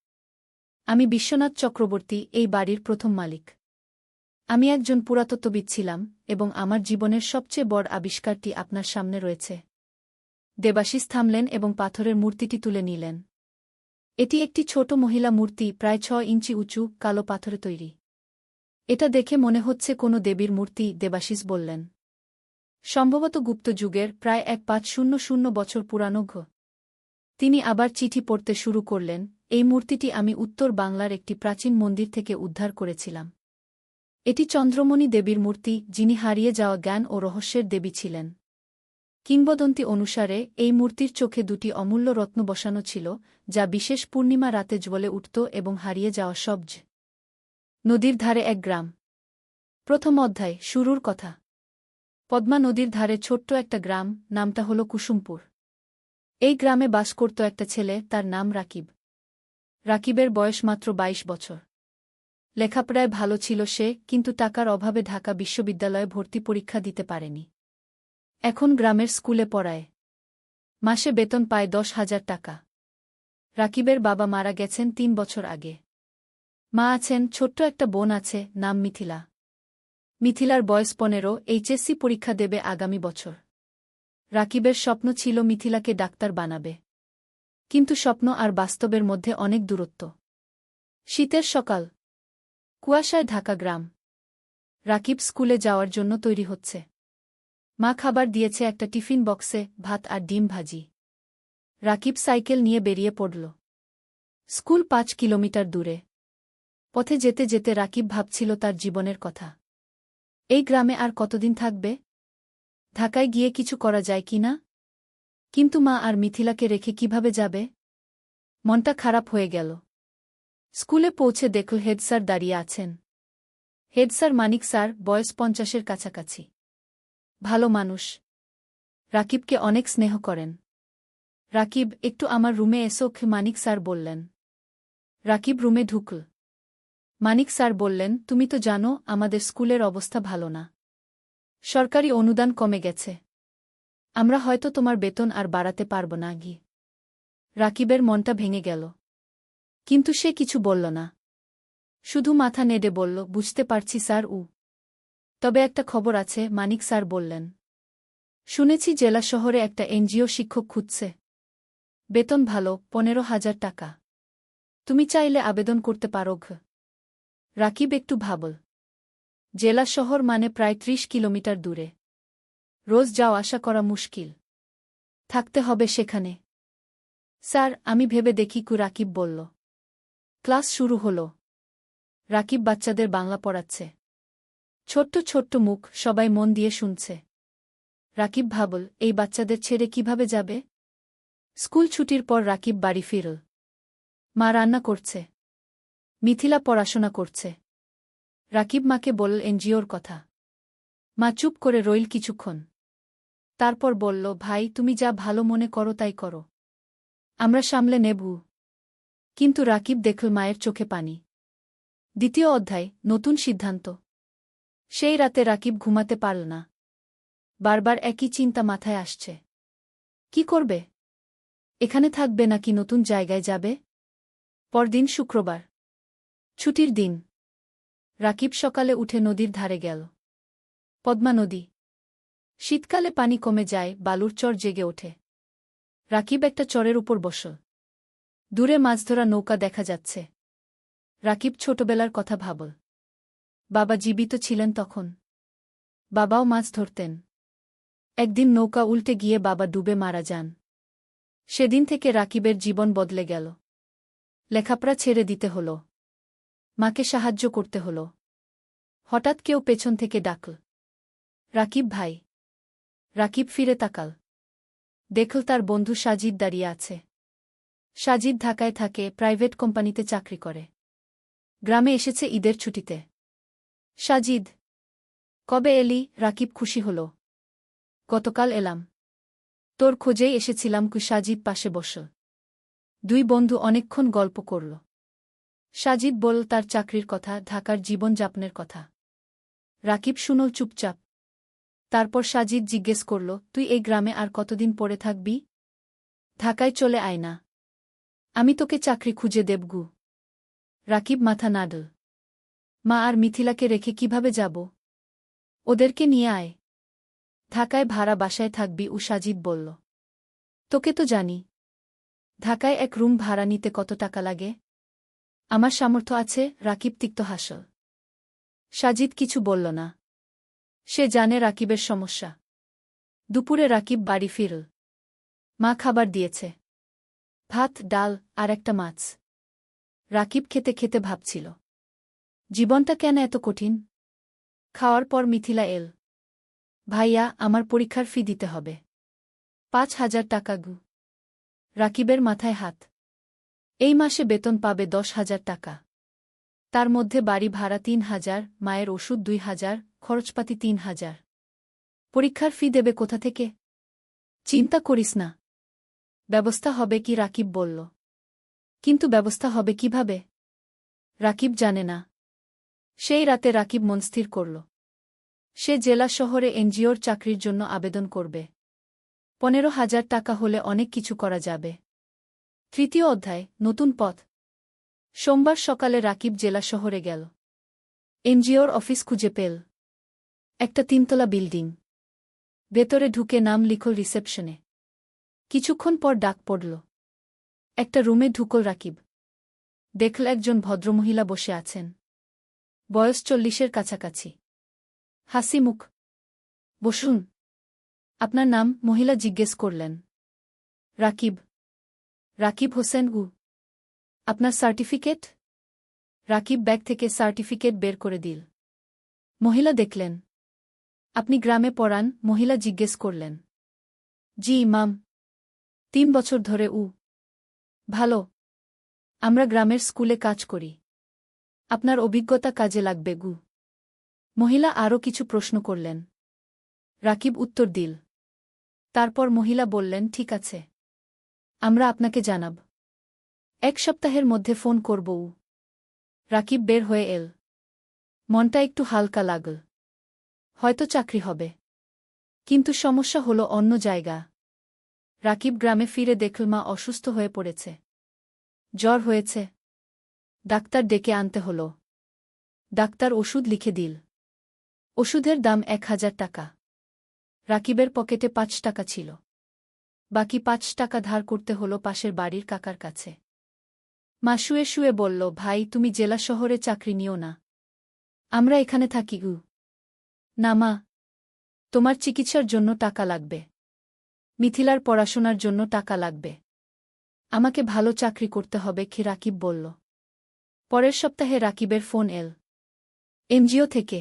আমি বিশ্বনাথ চক্রবর্তী, এই বাড়ির প্রথম মালিক। আমি একজন পুরাতত্ত্ববিদ ছিলাম, এবং আমার জীবনের সবচেয়ে বড় আবিষ্কারটি আপনার সামনে রয়েছে। দেবাশিস থামলেন এবং পাথরের মূর্তিটি তুলে নিলেন। এটি একটি ছোট মহিলা মূর্তি, প্রায় ৬ ইঞ্চি উঁচু, কালো পাথরে তৈরি। এটা দেখে মনে হচ্ছে কোনো দেবীর মূর্তি, দেবাশিস বললেন। সম্ভবত গুপ্ত যুগের, প্রায় ১৫০০ বছর পুরানো। তিনি আবার চিঠি পড়তে শুরু করলেন। এই মূর্তিটি আমি উত্তর বাংলার একটি প্রাচীন মন্দির থেকে উদ্ধার করেছিলাম। এটি চন্দ্রমণি দেবীর মূর্তি, যিনি হারিয়ে যাওয়া জ্ঞান ও রহস্যের দেবী ছিলেন। কিংবদন্তি অনুসারে এই মূর্তির চোখে দুটি অমূল্য রত্ন বসানো ছিল, যা বিশেষ পূর্ণিমা রাতে জ্বলে উঠত এবং হারিয়ে যাওয়া সবজ। নদীর ধারে এক গ্রাম। প্রথম অধ্যায়, শুরুর কথা। পদ্মা নদীর ধারে ছোট্ট একটা গ্রাম, নামটা হল কুসুমপুর। এই গ্রামে বাস করত একটা ছেলে, তার নাম রাকিব। রাকিবের বয়স মাত্র ২২ বছর। লেখাপড়ায় ভালো ছিল সে, কিন্তু টাকার অভাবে ঢাকা বিশ্ববিদ্যালয়ে ভর্তি পরীক্ষা দিতে পারেনি। এখন গ্রামের স্কুলে পড়ায়। মাসে বেতন পায় ১০,০০০ টাকা। রাকিবের বাবা মারা গেছেন ৩ বছর আগে। মা আছেন, ছোট্ট একটা বোন আছে, নাম মিথিলা। মিথিলার বয়স ১৫, এইচএসসি পরীক্ষা দেবে আগামী বছর। রাকিবের স্বপ্ন ছিল মিথিলাকে ডাক্তার বানাবে। কিন্তু স্বপ্ন আর বাস্তবের মধ্যে অনেক দূরত্ব। শীতের সকাল, কুয়াশায় ঢাকা গ্রাম। রাকিব স্কুলে যাওয়ার জন্য তৈরি হচ্ছে। মা খাবার দিয়েছে একটা টিফিন বক্সে, ভাত আর ডিম ভাজি। রাকিব সাইকেল নিয়ে বেরিয়ে পড়ল। স্কুল ৫ কিলোমিটার দূরে। পথে যেতে যেতে রাকিব ভাবছিল তার জীবনের কথা। এই গ্রামে আর কতদিন থাকবে? ঢাকায় গিয়ে কিছু করা যায় কি না? কিন্তু মা আর মিথিলাকে রেখে কিভাবে যাবে? মনটা খারাপ হয়ে গেল। স্কুলে পৌঁছে দেখল হেডস্যার দাঁড়িয়ে আছেন। হেডস্যার মানিক স্যার, বয়স ৫০-এর কাছাকাছি। ভালো মানুষ। রাকিবকে অনেক স্নেহ করেন। রাকিব, একটু আমার রুমে এসো, মানিক স্যার বললেন। রাকিব রুমে ঢুকল। মানিক স্যার বললেন, তুমি তো জানো আমাদের স্কুলের অবস্থা ভালো না। সরকারি অনুদান কমে গেছে। আমরা হয়তো তোমার বেতন আর বাড়াতে পারব না। রাকিবের মনটা ভেঙে গেল। কিন্তু সে কিছু বলল না। শুধু মাথা নেড়ে বলল, বুঝতে পারছি স্যার। তবে একটা খবর আছে, মানিক স্যার বললেন। শুনেছি জেলা শহরে একটা এনজিও শিক্ষক খুঁজছে। বেতন ভালো, ১৫,০০০ টাকা। তুমি চাইলে আবেদন করতে পারো। রাকিব একটু ভাবল। জেলা শহর মানে প্রায় ৩০ কিলোমিটার দূরে। রোজ যাওয়া আসা করা মুশকিল। থাকতে হবে সেখানে। স্যার, আমি ভেবে দেখি, রাকিব বলল। ক্লাস শুরু হল। রাকিব বাচ্চাদের বাংলা পড়াচ্ছে। ছোট্ট ছোট্ট মুখ, সবাই মন দিয়ে শুনছে। রাকিব ভাবল, এই বাচ্চাদের ছেড়ে কিভাবে যাবে? স্কুল ছুটির পর রাকিব বাড়ি ফিরল। মা রান্না করছে, মিথিলা পড়াশোনা করছে। রাকিব মাকে বলল এনজিওর কথা। মা চুপ করে রইল কিছুক্ষণ। তারপর বলল, ভাই তুমি যা ভালো মনে করো তাই করো, আমরা সামলে নেব। কিন্তু রাকিব দেখল মায়ের চোখে পানি। দ্বিতীয় অধ্যায়, নতুন সিদ্ধান্ত। সেই রাতে রাকিব ঘুমাতে পারল না। বারবার একই চিন্তা মাথায় আসছে। কি করবে? এখানে থাকবে নাকি নতুন জায়গায় যাবে? পরদিন শুক্রবার, ছুটির দিন। রাকিব সকালে উঠে নদীর ধারে গেল। পদ্মা নদী। শীতকালে পানি কমে যায়, বালুর চর জেগে ওঠে। রাকিব একটা চরের উপর বসল। দূরে মাছ ধরা নৌকা দেখা যাচ্ছে। রাকিব ছোটবেলার কথা ভাবল। বাবা জীবিত ছিলেন তখন। বাবাও মাছ ধরতেন। একদিন নৌকা উল্টে গিয়ে বাবা ডুবে মারা যান। সেদিন থেকে রাকিবের জীবন বদলে গেল। লেখাপড়া ছেড়ে দিতে হল। মাকে সাহায্য করতে হল। হঠাৎ কেউ পেছন থেকে ডাকল, রাকিব ভাই। রাকিব ফিরে তাকাল। দেখল তার বন্ধু সাজিদ দাঁড়িয়ে আছে। সাজিদ ঢাকায় থাকে, প্রাইভেট কোম্পানিতে চাকরি করে। গ্রামে এসেছে ঈদের ছুটিতে। সাজিদ, কবে এলি? রাকিব খুশি হল। গতকাল এলাম। তোর খোঁজেই এসেছিলাম। সাজিদ পাশে বসল। দুই বন্ধু অনেকক্ষণ গল্প করল। সাজিদ বলল তার চাকরির কথা, ঢাকার জীবনযাপনের কথা। রাকিব শুনল চুপচাপ। তারপর সাজিদ জিজ্ঞেস করল, তুই এই গ্রামে আর কতদিন পড়ে থাকবি? ঢাকায় চলে আয় না, আমি তোকে চাকরি খুঁজে দেবগু। রাকিব মাথা নাড়ল। মা আর মিথিলাকে রেখে কিভাবে যাব? ওদেরকে নিয়ে আয়। ঢাকায় ভাড়া বাসায় থাকবি, সাজিদ বলল। তোকে তো জানি। ঢাকায় এক রুম ভাড়া নিতে কত টাকা লাগে? আমার সামর্থ্য আছে। রাকিব তিক্ত হাসল। সাজিদ কিছু বলল না। সে জানে রাকিবের সমস্যা। দুপুরে রাকিব বাড়ি ফিরল। মা খাবার দিয়েছে, ভাত, ডাল আর একটা মাছ। রাকিব খেতে খেতে ভাবছিল, জীবনটা কেন এত কঠিন? খাওয়ার পর মিথিলা এল। ভাইয়া, আমার পরীক্ষার ফি দিতে হবে। 5,000 টাকা গু। রাকিবের মাথায় হাত। এই মাসে বেতন পাবে 10,000 টাকা। তার মধ্যে বাড়ি ভাড়া 3,000, মায়ের ওষুধ 2,000, খরচপাতি 3,000। পরীক্ষার ফি দেবে কোথা থেকে? চিন্তা করিস না, ব্যবস্থা হবে কি, রাকিব বলল। কিন্তু ব্যবস্থা হবে কিভাবে? রাকিব জানে না। সেই রাতে রাকিব মন স্থির করল। সে জেলা শহরে এনজিওর চাকরির জন্য আবেদন করবে। 15,000 টাকা হলে অনেক কিছু করা যাবে। তৃতীয় অধ্যায়, নতুন পথ। সোমবার সকালে রাকিব জেলা শহরে গেল। এনজিওর অফিস খুঁজে পেল। একটা 3তলা বিল্ডিং। ভেতরে ঢুকে নাম লিখল রিসেপশনে। কিছুক্ষণ পর ডাক পড়ল। একটা রুমে ঢুকল রাকিব। দেখল একজন ভদ্রমহিলা বসে আছেন। বয়স 40-এর কাছাকাছি। হাসি মুখ। বসুন। আপনার নাম? মহিলা জিজ্ঞেস করলেন। রাকিব। রাকিব হোসেন। আপনার সার্টিফিকেট? রাকিব ব্যাগ থেকে সার্টিফিকেট বের করে দিল। মহিলা দেখলেন। আপনি গ্রামে পড়ান? মহিলা জিজ্ঞেস করলেন। জি মাম। 3 বছর ধরে। ভালো। আমরা গ্রামের স্কুলে কাজ করি। আপনার অভিজ্ঞতা কাজে লাগবে গু। মহিলা আরও কিছু প্রশ্ন করলেন। রাকিব উত্তর দিল। তারপর মহিলা বললেন, ঠিক আছে, আমরা আপনাকে জানাব। 1 সপ্তাহের মধ্যে ফোন করব। রাকিব বের হয়ে এল। মনটা একটু হালকা লাগল। হয়তো চাকরি হবে। কিন্তু সমস্যা হলো অন্য জায়গা। রাকিব গ্রামে ফিরে দেখল মা অসুস্থ হয়ে পড়েছে। জ্বর হয়েছে। ডাক্তার ডেকে আনতে হল। ডাক্তার ওষুধ লিখে দিল। ওষুধের দাম 1,000 টাকা। রাকিবের পকেটে 5 টাকা ছিল। বাকি 5 টাকা ধার করতে হল পাশের বাড়ির কাকার কাছে। মা শুয়ে শুয়ে বলল, ভাই তুমি জেলা শহরে চাকরি নিও না, আমরা এখানে থাকি গু। না মা, তোমার চিকিৎসার জন্য টাকা লাগবে। মিথিলার পড়াশোনার জন্য টাকা লাগবে। আমাকে ভালো চাকরি করতে হবে, রাকিব বলল। পরের সপ্তাহে রাকিবের ফোন এল। এনজিও থেকে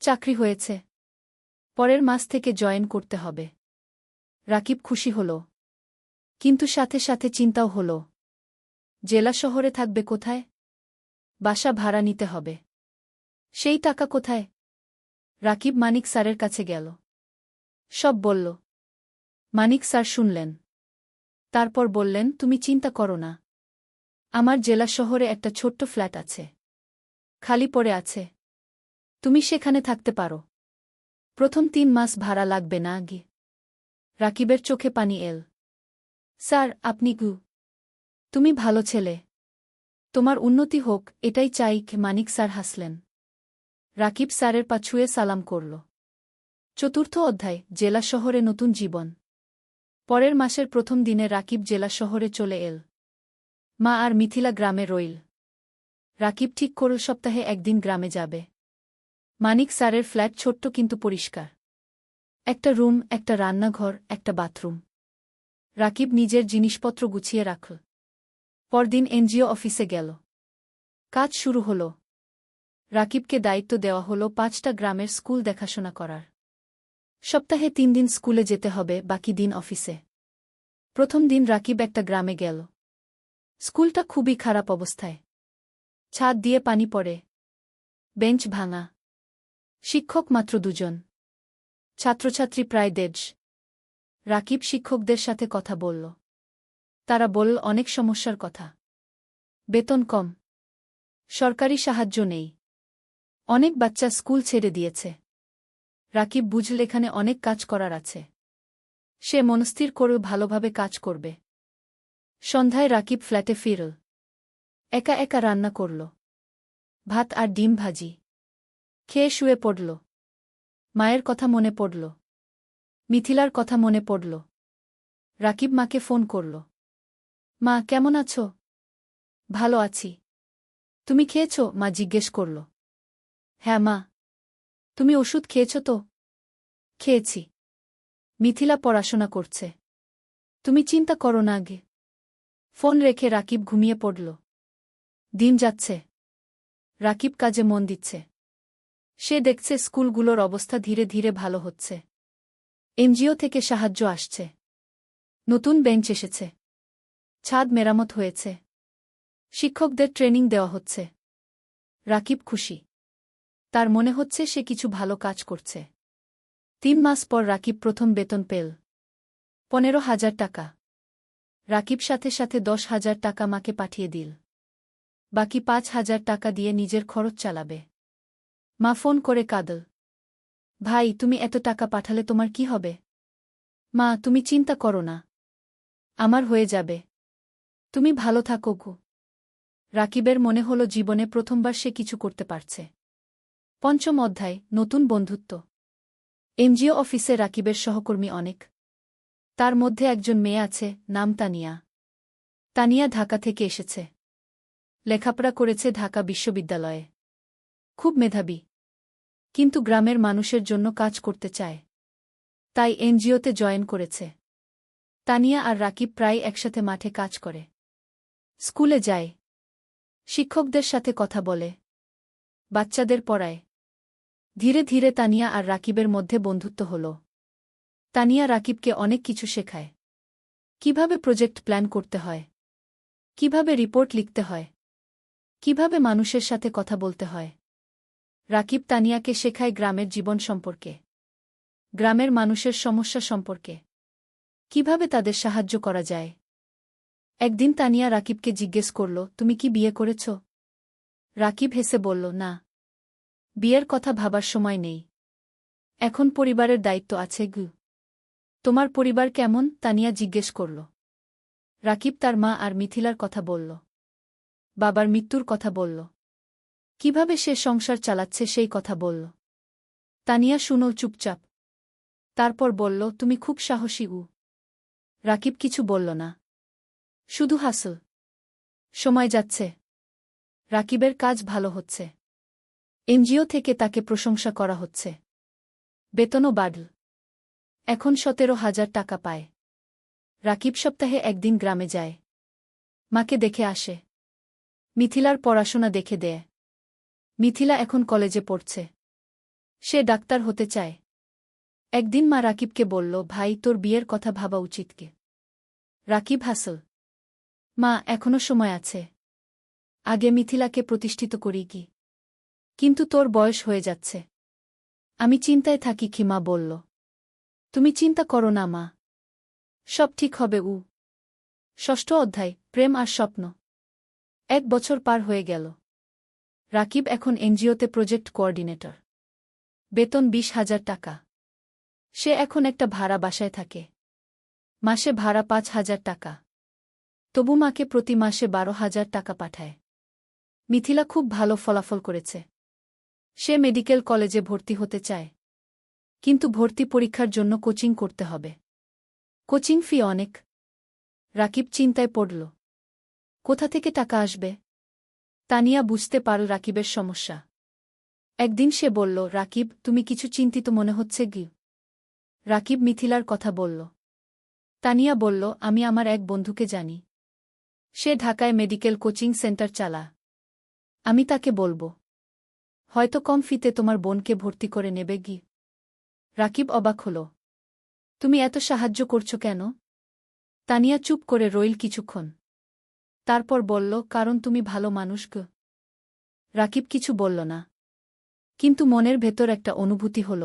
চাকরি হয়েছে, পরের মাস থেকে জয়েন করতে হবে। রাকিব খুশি হল, কিন্তু সাথে সাথে চিন্তাও হল। জেলা শহরে থাকবে কোথায়? বাসা ভাড়া নিতে হবে। সেই টাকা কোথায়? রাকিব মানিক স্যারের কাছে গেল, সব বলল। মানিক স্যার শুনলেন, তারপর বললেন, তুমি চিন্তা করো না, আমার জেলা শহরে একটা ছোট্ট ফ্ল্যাট আছে, খালি পড়ে আছে, তুমি সেখানে থাকতে পারো। প্রথম 3 মাস ভাড়া লাগবে না আগে। রাকিবের চোখে পানি এল। স্যার, আপনি তুমি ভালো ছেলে, তোমার উন্নতি হোক এটাই চাই। মানিক স্যার হাসলেন। রাকিব স্যারের পা ছুঁয়ে সালাম করল। চতুর্থ অধ্যায়, জেলা শহরে নতুন জীবন। পরের মাসের প্রথম দিনে রাকিব জেলা শহরে চলে এল। মা আর মিথিলা গ্রামে রইল। রাকিব ঠিক করল সপ্তাহে একদিন গ্রামে যাবে। মানিক স্যারের ফ্ল্যাট ছোট্ট কিন্তু পরিষ্কার। একটা রুম, একটা রান্নাঘর, একটা বাথরুম। রাকিব নিজের জিনিসপত্র গুছিয়ে রাখল। পরদিন এনজিও অফিসে গেল। কাজ শুরু হল। রাকিবকে দায়িত্ব দেওয়া হল 5টা গ্রামের স্কুল দেখাশোনা করার। সপ্তাহে 3 দিন স্কুলে যেতে হবে, বাকি দিন অফিসে। প্রথম দিন রাকিব একটা গ্রামে গেল। স্কুলটা খুবই খারাপ অবস্থায়। ছাদ দিয়ে পানি পড়ে, বেঞ্চ ভাঙা, শিক্ষক মাত্র 2 জন, ছাত্রছাত্রী প্রায় 150। রাকিব শিক্ষকদের সাথে কথা বলল। তারা বলল অনেক সমস্যার কথা। বেতন কম, সরকারি সাহায্য নেই, অনেক বাচ্চা স্কুল ছেড়ে দিয়েছে। রাকিব বুঝল এখানে অনেক কাজ করার আছে। সে মনস্থির করে ভালোভাবে কাজ করবে। সন্ধ্যায় রাকিব ফ্ল্যাটে ফিরল। একা একা রান্না করল, ভাত আর ডিম ভাজি। খেয়ে শুয়ে পড়ল। মায়ের কথা মনে পড়ল, মিথিলার কথা মনে পড়ল। রাকিব মাকে ফোন করল। মা, কেমন আছো? ভালো আছি। তুমি খেয়েছ? মা জিজ্ঞেস করল। হ্যাঁ মা। তুমি ওষুধ খেয়েছ তো? খেয়েছি। মিথিলা পড়াশোনা করছে। তুমি চিন্তা করো না আগে। ফোন রেখে রাকিব ঘুমিয়ে পড়ল। দিন যাচ্ছে। রাকিব কাজে মন দিচ্ছে। সে দেখছে স্কুলগুলোর অবস্থা ধীরে ধীরে ভালো হচ্ছে। এনজিও থেকে সাহায্য আসছে। নতুন বেঞ্চ এসেছে। ছাদ মেরামত হয়েছে। শিক্ষকদের ট্রেনিং দেওয়া হচ্ছে। রাকিব খুশি। তার মনে হচ্ছে সে কিছু ভালো কাজ করছে। 3 মাস পর রাকিব প্রথম বেতন পেল। 15,000 টাকা। রাকিব সাথে সাথে 10,000 টাকা মাকে পাঠিয়ে দিল। বাকি 5,000 টাকা দিয়ে নিজের খরচ চালাবে। মা ফোন করে কাঁদল। ভাই, তুমি এত টাকা পাঠালে তোমার কি হবে? মা, তুমি চিন্তা করো না, আমার হয়ে যাবে। তুমি ভালো থাকো গো। রাকিবের মনে হল জীবনে প্রথমবার সে কিছু করতে পারছে। পঞ্চম অধ্যায়, নতুন বন্ধুত্ব। এনজিও অফিসে রাকিবের সহকর্মী অনেক। তার মধ্যে একজন মেয়ে আছে, নাম তানিয়া। তানিয়া ঢাকা থেকে এসেছে। লেখাপড়া করেছে ঢাকা বিশ্ববিদ্যালয়ে। খুব মেধাবী, কিন্তু গ্রামের মানুষের জন্য কাজ করতে চায়। তাই এনজিওতে জয়েন করেছে। তানিয়া আর রাকিব প্রায় একসাথে মাঠে কাজ করে। স্কুলে যায়, শিক্ষকদের সাথে কথা বলে, বাচ্চাদের পড়ায়। ধীরে ধীরে তানিয়া আর রাকিবের মধ্যে বন্ধুত্ব হল। তানিয়া রাকিবকে অনেক কিছু শেখায়। কিভাবে প্রজেক্ট প্ল্যান করতে হয়, কিভাবে রিপোর্ট লিখতে হয়, কিভাবে মানুষের সাথে কথা বলতে হয়। রাকিব তানিয়াকে শেখায় গ্রামের জীবন সম্পর্কে, গ্রামের মানুষের সমস্যা সম্পর্কে, কিভাবে তাদের সাহায্য করা যায়। একদিন তানিয়া রাকিবকে জিজ্ঞেস করল, তুমি কি বিয়ে করেছ? রাকিব হেসে বলল, না, বিয়ের কথা ভাবার সময় নেই। এখন পরিবারের দায়িত্ব আছে। তোমার পরিবার কেমন? তানিয়া জিজ্ঞেস করল। রাকিব তার মা আর মিথিলার কথা বলল। বাবার মৃত্যুর কথা বলল। কিভাবে সে সংসার চালাচ্ছে সেই কথা বলল। তানিয়া শুনল চুপচাপ। তারপর বলল, তুমি খুব সাহসী। রাকিব কিছু বলল না, শুধু হাসল। সময় যাচ্ছে। রাকিবের কাজ ভালো হচ্ছে। এনজিও থেকে তাকে প্রশংসা করা হচ্ছে। বেতনও বাড়ল। এখন 17,000 টাকা পায়। রাকিব সপ্তাহে একদিন গ্রামে যায়। মাকে দেখে আসে। মিথিলার পড়াশোনা দেখে দেয়। মিথিলা এখন কলেজে পড়ছে। সে ডাক্তার হতে চায়। একদিন মা রাকিবকে বলল, ভাই, তোর বিয়ের কথা ভাবা উচিত কি? রাকিব হাসল। মা, এখনো সময় আছে। আগে মিথিলাকে প্রতিষ্ঠিত করি কি। কিন্তু তোর বয়স হয়ে যাচ্ছে। আমি চিন্তায় থাকি কি, মা বলল। তুমি চিন্তা করো না মা, সব ঠিক হবে। ষষ্ঠ অধ্যায়, প্রেম আর স্বপ্ন। 1 বছর পার হয়ে গেল। রাকিব এখন এনজিওতে প্রজেক্ট কোঅর্ডিনেটর। বেতন 20,000 টাকা। সে এখন একটা ভাড়া বাসায় থাকে। মাসে ভাড়া 5,000 টাকা। তবু মাকে প্রতি মাসে 12,000 টাকা পাঠায়। মিথিলা খুব ভালো ফলাফল করেছে। সে মেডিকেল কলেজে ভর্তি হতে চায়। কিন্তু ভর্তি পরীক্ষার জন্য কোচিং করতে হবে। কোচিং ফি অনেক। রাকিব চিন্তায় পড়ল। কোথা থেকে টাকা আসবে? তানিয়া বুঝতে পারল রাকিবের সমস্যা। একদিন সে বলল, রাকিব, তুমি কিছু চিন্তিত মনে হচ্ছে কি? রাকিব মিথিলার কথা বলল। তানিয়া বলল, আমি আমার এক বন্ধুকে জানি। সে ঢাকায় মেডিকেল কোচিং সেন্টার চালা। আমি তাকে বলবো। হয়তো কম ফিতে তোমার বোনকে ভর্তি করে নেবে গি। রাকিব অবাক হল। তুমি এত সাহায্য করছো কেন? তানিয়া চুপ করে রইল কিছুক্ষণ। তারপর বলল, কারণ তুমি ভালো মানুষ গো। রাকিব কিছু বলল না। কিন্তু মনের ভেতর একটা অনুভূতি হল।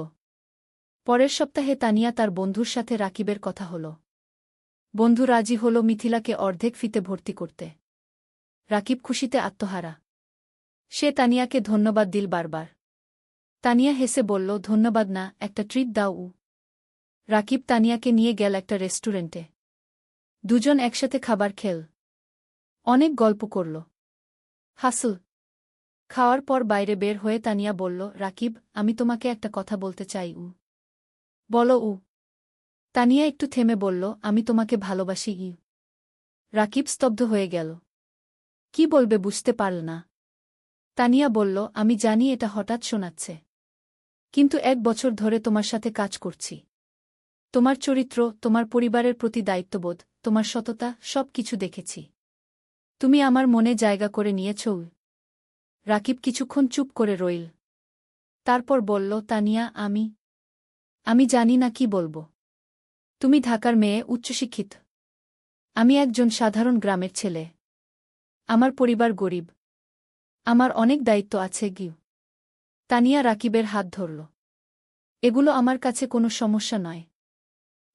পরের সপ্তাহে তানিয়া তার বন্ধুর সাথে রাকিবের কথা হল। বন্ধু রাজি হল মিথিলাকে অর্ধেক ফিতে ভর্তি করতে। রাকিব খুশিতে আত্মহারা। সে তানিয়াকে ধন্যবাদ দিল বারবার। তানিয়া হেসে বলল, ধন্যবাদ না, একটা ট্রিট দাও। রাকিব তানিয়াকে নিয়ে গেল একটা রেস্টুরেন্টে। দুজন একসাথে খাবার খেল। অনেক গল্প করল। হাসল। খাওয়ার পর বাইরে বের হয়ে তানিয়া বলল, রাকিব, আমি তোমাকে একটা কথা বলতে চাই। বলো। তানিয়া একটু থেমে বলল, আমি তোমাকে ভালোবাসি। রাকিব স্তব্ধ হয়ে গেল। কি বলবে বুঝতে পারল না। তানিয়া বলল, আমি জানি এটা হঠাৎ শোনাচ্ছে। কিন্তু 1 বছর ধরে তোমার সাথে কাজ করছি। তোমার চরিত্র, তোমার পরিবারের প্রতি দায়িত্ববোধ, তোমার সততা, সব কিছু দেখেছি। তুমি আমার মনে জায়গা করে নিয়েছ। রাকিব কিছুক্ষণ চুপ করে রইল। তারপর বলল, তানিয়া, আমি জানি না কি বলবো। তুমি ঢাকার মেয়ে, উচ্চশিক্ষিত। আমি একজন সাধারণ গ্রামের ছেলে। আমার পরিবার গরিব। আমার অনেক দায়িত্ব আছে গিউ। তানিয়া রাকিবের হাত ধরল। এগুলো আমার কাছে কোনো সমস্যা নয়।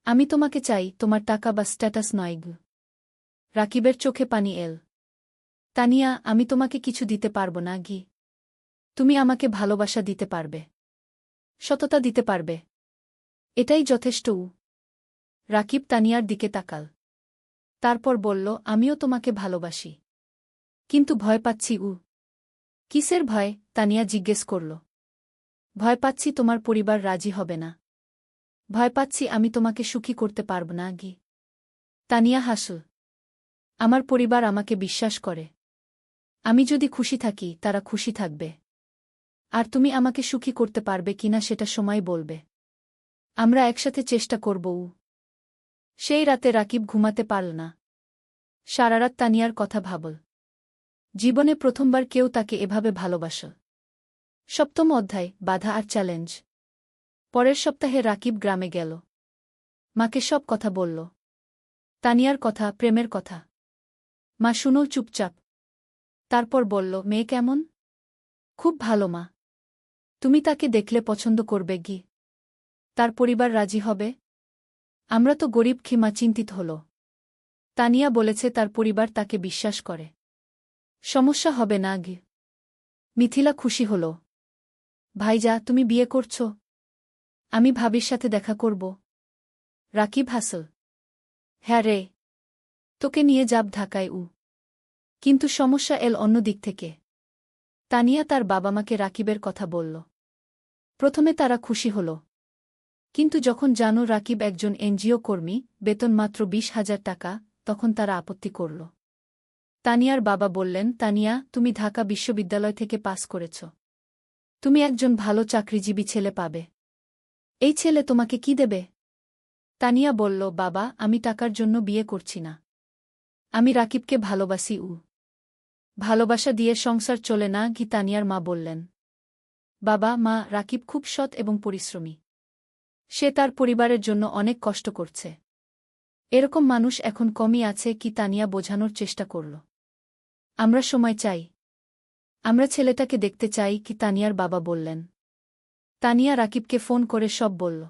আমি তোমাকে চাই, তোমার টাকা বা স্ট্যাটাস নয় গিউ। রাকিবের চোখে পানি এল। তানিয়া, আমি তোমাকে কিছু দিতে পারব না গি। তুমি আমাকে ভালোবাসা দিতে পারবে। সততা দিতে পারবে। এটাই যথেষ্ট। রাকিব তানিয়ার দিকে তাকাল। তারপর বলল, আমিও তোমাকে ভালোবাসি। কিন্তু ভয় পাচ্ছি। কিসের ভয়? তানিয়া জিজ্ঞেস করল। ভয় পাচ্ছি তোমার পরিবার রাজি হবে না। ভয় পাচ্ছি আমি তোমাকে সুখী করতে পারব না গি। তানিয়া হাসল। আমার পরিবার আমাকে বিশ্বাস করে। আমি যদি খুশি থাকি, তারা খুশি থাকবে। আর তুমি আমাকে সুখী করতে পারবে কিনা সেটা সময় বলবে। আমরা একসাথে চেষ্টা করব। সেই রাতে রাকিব ঘুমাতে পারল না। সারারাত তানিয়ার কথা ভাবল। জীবনে প্রথমবার কেউ তাকে এভাবে ভালোবাসল। 7ম অধ্যায়, বাধা আর চ্যালেঞ্জ। পরের সপ্তাহে রাকিব গ্রামে গেল। মাকে সব কথা বলল। তানিয়ার কথা, প্রেমের কথা। মা শুনল চুপচাপ। তারপর বলল, মেয়ে কেমন? খুব ভালো মা। তুমি তাকে দেখলে পছন্দ করবে গি। তার পরিবার রাজি হবে? আমরা তো গরিব, মা চিন্তিত হল। তানিয়া বলেছে তার পরিবার তাকে বিশ্বাস করে। সমস্যা হবে না গি। মিথিলা খুশি হল। ভাইজা, তুমি বিয়ে করছ? আমি ভাবির সাথে দেখা করব। রাকিব হাসল। হ্যাঁ রে, তোকে নিয়ে যাব ঢাকায়। কিন্তু সমস্যা এল অন্য দিক থেকে। তানিয়া তার বাবা মাকে রাকিবের কথা বলল। প্রথমে তারা খুশি হল। কিন্তু যখন জানো রাকিব একজন এনজিও কর্মী, বেতন মাত্র 20,000 টাকা, তখন তারা আপত্তি করল। তানিয়ার বাবা বললেন, তানিয়া, তুমি ঢাকা বিশ্ববিদ্যালয় থেকে পাস করেছ। তুমি একজন ভালো চাকরিজীবী ছেলে পাবে। এই ছেলে তোমাকে কি দেবে? তানিয়া বলল, বাবা, আমি টাকার জন্য বিয়ে করছি না। আমি রাকিবকে ভালোবাসি। ভালোবাসা দিয়ে সংসার চলে না কি তানিয়ার মা বললেন। বাবা মা রাকিব খুব সৎ এবং পরিশ্রমী। সে তার পরিবারের জন্য অনেক কষ্ট করছে। এরকম মানুষ এখন কমই আছে কি তানিয়া বোঝানোর চেষ্টা করল। আমরা সময় চাই। আমরা ছেলেটাকে দেখতে চাই কি তানিয়ার বাবা বললেন। তানিয়া রাকিবকে ফোন করে সব বলল।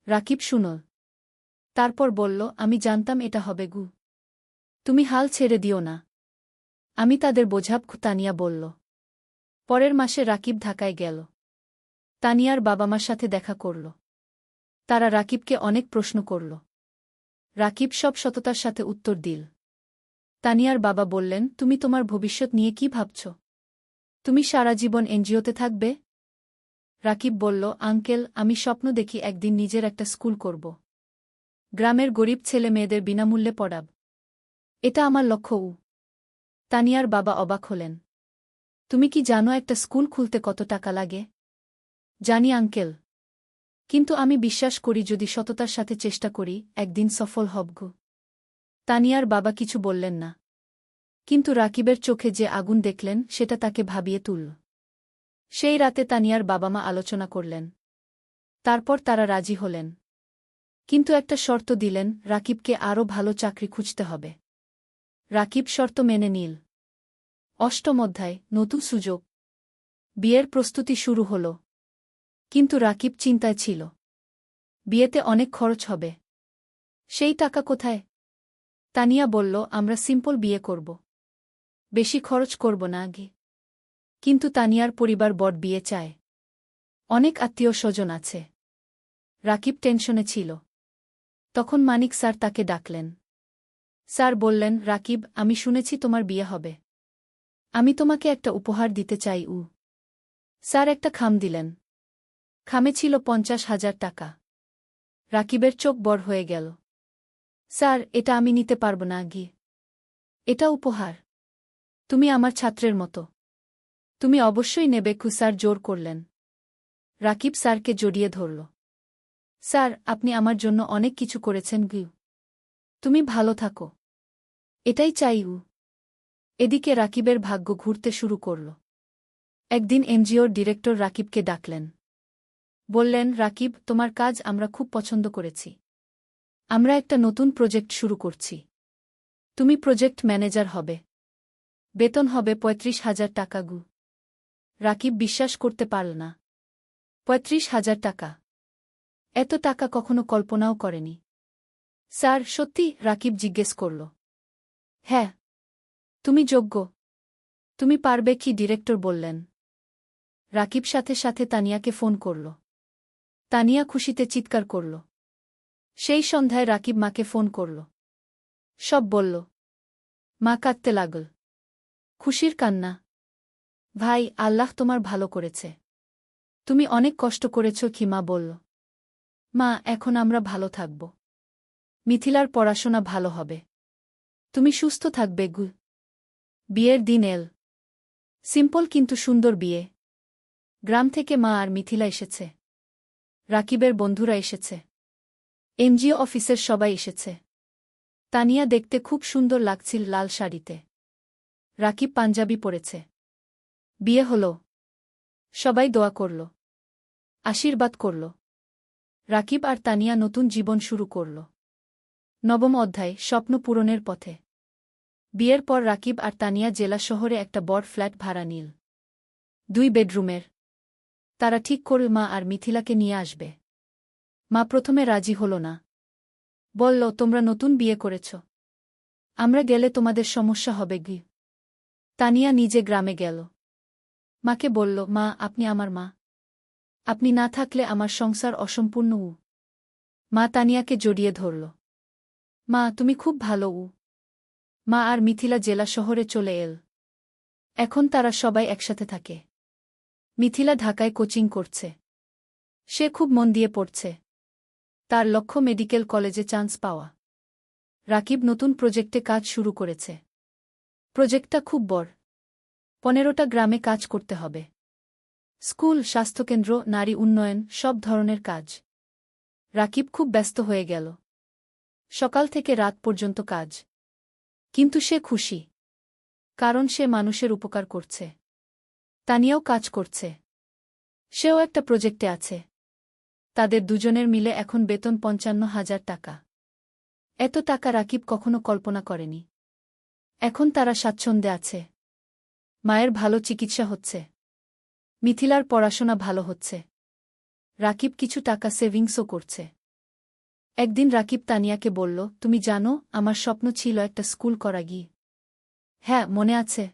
রাকিব শুনল। তারপর বলল, আমি জানতাম এটা হবে গু। তুমি হাল ছেড়ে দিও না। আমি তাদের বোঝাব। তানিয়া বলল। পরের মাসে রাকিব ঢাকায় গেল। তানিয়ার বাবা মার সাথে দেখা করল। তারা রাকিবকে অনেক প্রশ্ন করল। রাকিব সব সততার সাথে উত্তর দিল। তানিয়ার বাবা বললেন, তুমি তোমার ভবিষ্যৎ নিয়ে কি ভাবছ? তুমি সারা জীবন এনজিওতে থাকবে? রাকিব বলল, আঙ্কেল, আমি স্বপ্ন দেখি একদিন নিজের একটা স্কুল করব। গ্রামের গরিব ছেলে মেয়েদের বিনামূল্যে পড়াব। এটা আমার লক্ষ্য। তানিয়ার বাবা অবাক হলেন। তুমি কি জানো একটা স্কুল খুলতে কত টাকা লাগে? জানি আঙ্কেল। কিন্তু আমি বিশ্বাস করি যদি সততার সাথে চেষ্টা করি একদিন সফল হব। তানিয়ার বাবা কিছু বললেন না। কিন্তু রাকিবের চোখে যে আগুন দেখলেন সেটা তাকে ভাবিয়ে তুলল। সেই রাতে তানিয়ার বাবা মা আলোচনা করলেন। তারপর তারা রাজি হলেন। কিন্তু একটা শর্ত দিলেন, রাকিবকে আরও ভালো চাকরি খুঁজতে হবে। রাকিব শর্ত মেনে নিল। অষ্টম অধ্যায়, নতুন সুযোগ। বিয়ের প্রস্তুতি শুরু হল। কিন্তু রাকিব চিন্তায় ছিল। বিয়েতে অনেক খরচ হবে। সেই টাকা কোথায়? তানিয়া বলল, আমরা সিম্পল বিয়ে করব। বেশি খরচ করব না আগে। কিন্তু তানিয়ার পরিবার বড় বিয়ে চায়। অনেক আত্মীয় স্বজন আছে। রাকিব টেনশনে ছিল। তখন মানিক স্যার তাকে ডাকলেন। স্যার বললেন, রাকিব, আমি শুনেছি তোমার বিয়ে হবে। আমি তোমাকে একটা উপহার দিতে চাই। স্যার একটা খাম দিলেন। খামে ছিল 50,000 টাকা। রাকিবের চোখ বড় হয়ে গেল। স্যার, এটা আমি নিতে পারব না গিয়ে। এটা উপহার। তুমি আমার ছাত্রের মতো। তুমি অবশ্যই নেবে। স্যার জোর করলেন। রাকিব স্যারকে জড়িয়ে ধরল। স্যার, আপনি আমার জন্য অনেক কিছু করেছেন গু। তুমি ভালো থাকো। এটাই চাই। এদিকে রাকিবের ভাগ্য ঘুরতে শুরু করল। একদিন এনজিওর ডিরেক্টর রাকিবকে ডাকলেন। বললেন, রাকিব, তোমার কাজ আমরা খুব পছন্দ করেছি। আমরা একটা নতুন প্রজেক্ট শুরু করছি। তুমি প্রজেক্ট ম্যানেজার হবে। বেতন হবে 35,000 টাকা গু। রাকিব বিশ্বাস করতে পারল না। 35,000 টাকা! এত টাকা কখনো কল্পনাও করেনি। স্যার, সত্যি? রাকিব জিজ্ঞেস করল। হ্যাঁ। তুমি যোগ্য। তুমি পারবে কি? ডিরেক্টর বললেন। রাকিব সাথে সাথে তানিয়াকে ফোন করল। তানিয়া খুশিতে চিৎকার করল। সেই সন্ধ্যায় রাকিব মাকে ফোন করল। সব বলল। মা কাঁদতে লাগল। খুশির কান্না। ভাই, আল্লাহ তোমার ভালো করেছে। তুমি অনেক কষ্ট করেছ কি? মা বলল। মা, এখন আমরা ভালো থাকব। মিথিলার পড়াশোনা ভালো হবে। তুমি সুস্থ থাকবে গু। বিয়ের দিন এল। সিম্পল কিন্তু সুন্দর বিয়ে। গ্রাম থেকে মা আর মিথিলা এসেছে। রাকিবের বন্ধুরা এসেছে। এনজিও অফিসের সবাই এসেছে। তানিয়া দেখতে খুব সুন্দর লাগছিল লাল শাড়িতে। রাকিব পাঞ্জাবি পরেছে। বিয়ে হল। সবাই দোয়া করল। আশীর্বাদ করল। রাকিব আর তানিয়া নতুন জীবন শুরু করল। নবম অধ্যায়, স্বপ্ন পূরণের পথে। বিয়ের পর রাকিব আর তানিয়া জেলা শহরে একটা বড় ফ্ল্যাট ভাড়া নিল। 2 বেডরুমের। তারা ঠিক করল মা আর মিথিলাকে নিয়ে আসবে। মা প্রথমে রাজি হল না। বলল, তোমরা নতুন বিয়ে করেছ। আমরা গেলে তোমাদের সমস্যা হবে গি। তানিয়া নিজে গ্রামে গেল। মাকে বলল, মা, আপনি আমার মা। আপনি না থাকলে আমার সংসার অসম্পূর্ণ। মা তানিয়াকে জড়িয়ে ধরল। মা, তুমি খুব ভালো। মা আর মিথিলা জেলা শহরে চলে এল। এখন তারা সবাই একসাথে থাকে। মিথিলা ঢাকায় কোচিং করছে। সে খুব মন দিয়ে পড়ছে। তার লক্ষ্য মেডিকেল কলেজে চান্স পাওয়া। রাকিব নতুন প্রজেক্টে কাজ শুরু করেছে। প্রজেক্টটা খুব বড়। 15টা গ্রামে কাজ করতে হবে। স্কুল, স্বাস্থ্যকেন্দ্র, নারী উন্নয়ন, সব ধরনের কাজ। রাকিব খুব ব্যস্ত হয়ে গেল। সকাল থেকে রাত পর্যন্ত কাজ। কিন্তু সে খুশি। কারণ সে মানুষের উপকার করছে। তানিয়াও কাজ করছে। সেও একটা প্রজেক্টে আছে। তাদের দুজনের মিলে এখন বেতন ৫৫,০০০ টাকা। এত টাকা রাকিব কখনো কল্পনা করেনি। এখন তারা স্বাচ্ছন্দ্যে আছে। মায়ের ভালো চিকিৎসা হচ্ছে। মিথিলার পড়াশোনা ভালো হচ্ছে। রাকিব কিছু টাকা সেভিংসও করছে। একদিন রাকিব তানিয়াকে বলল, তুমি জানো, আমার স্বপ্ন ছিল একটা স্কুল করা গিয়ে। হ্যাঁ, মনে আছে।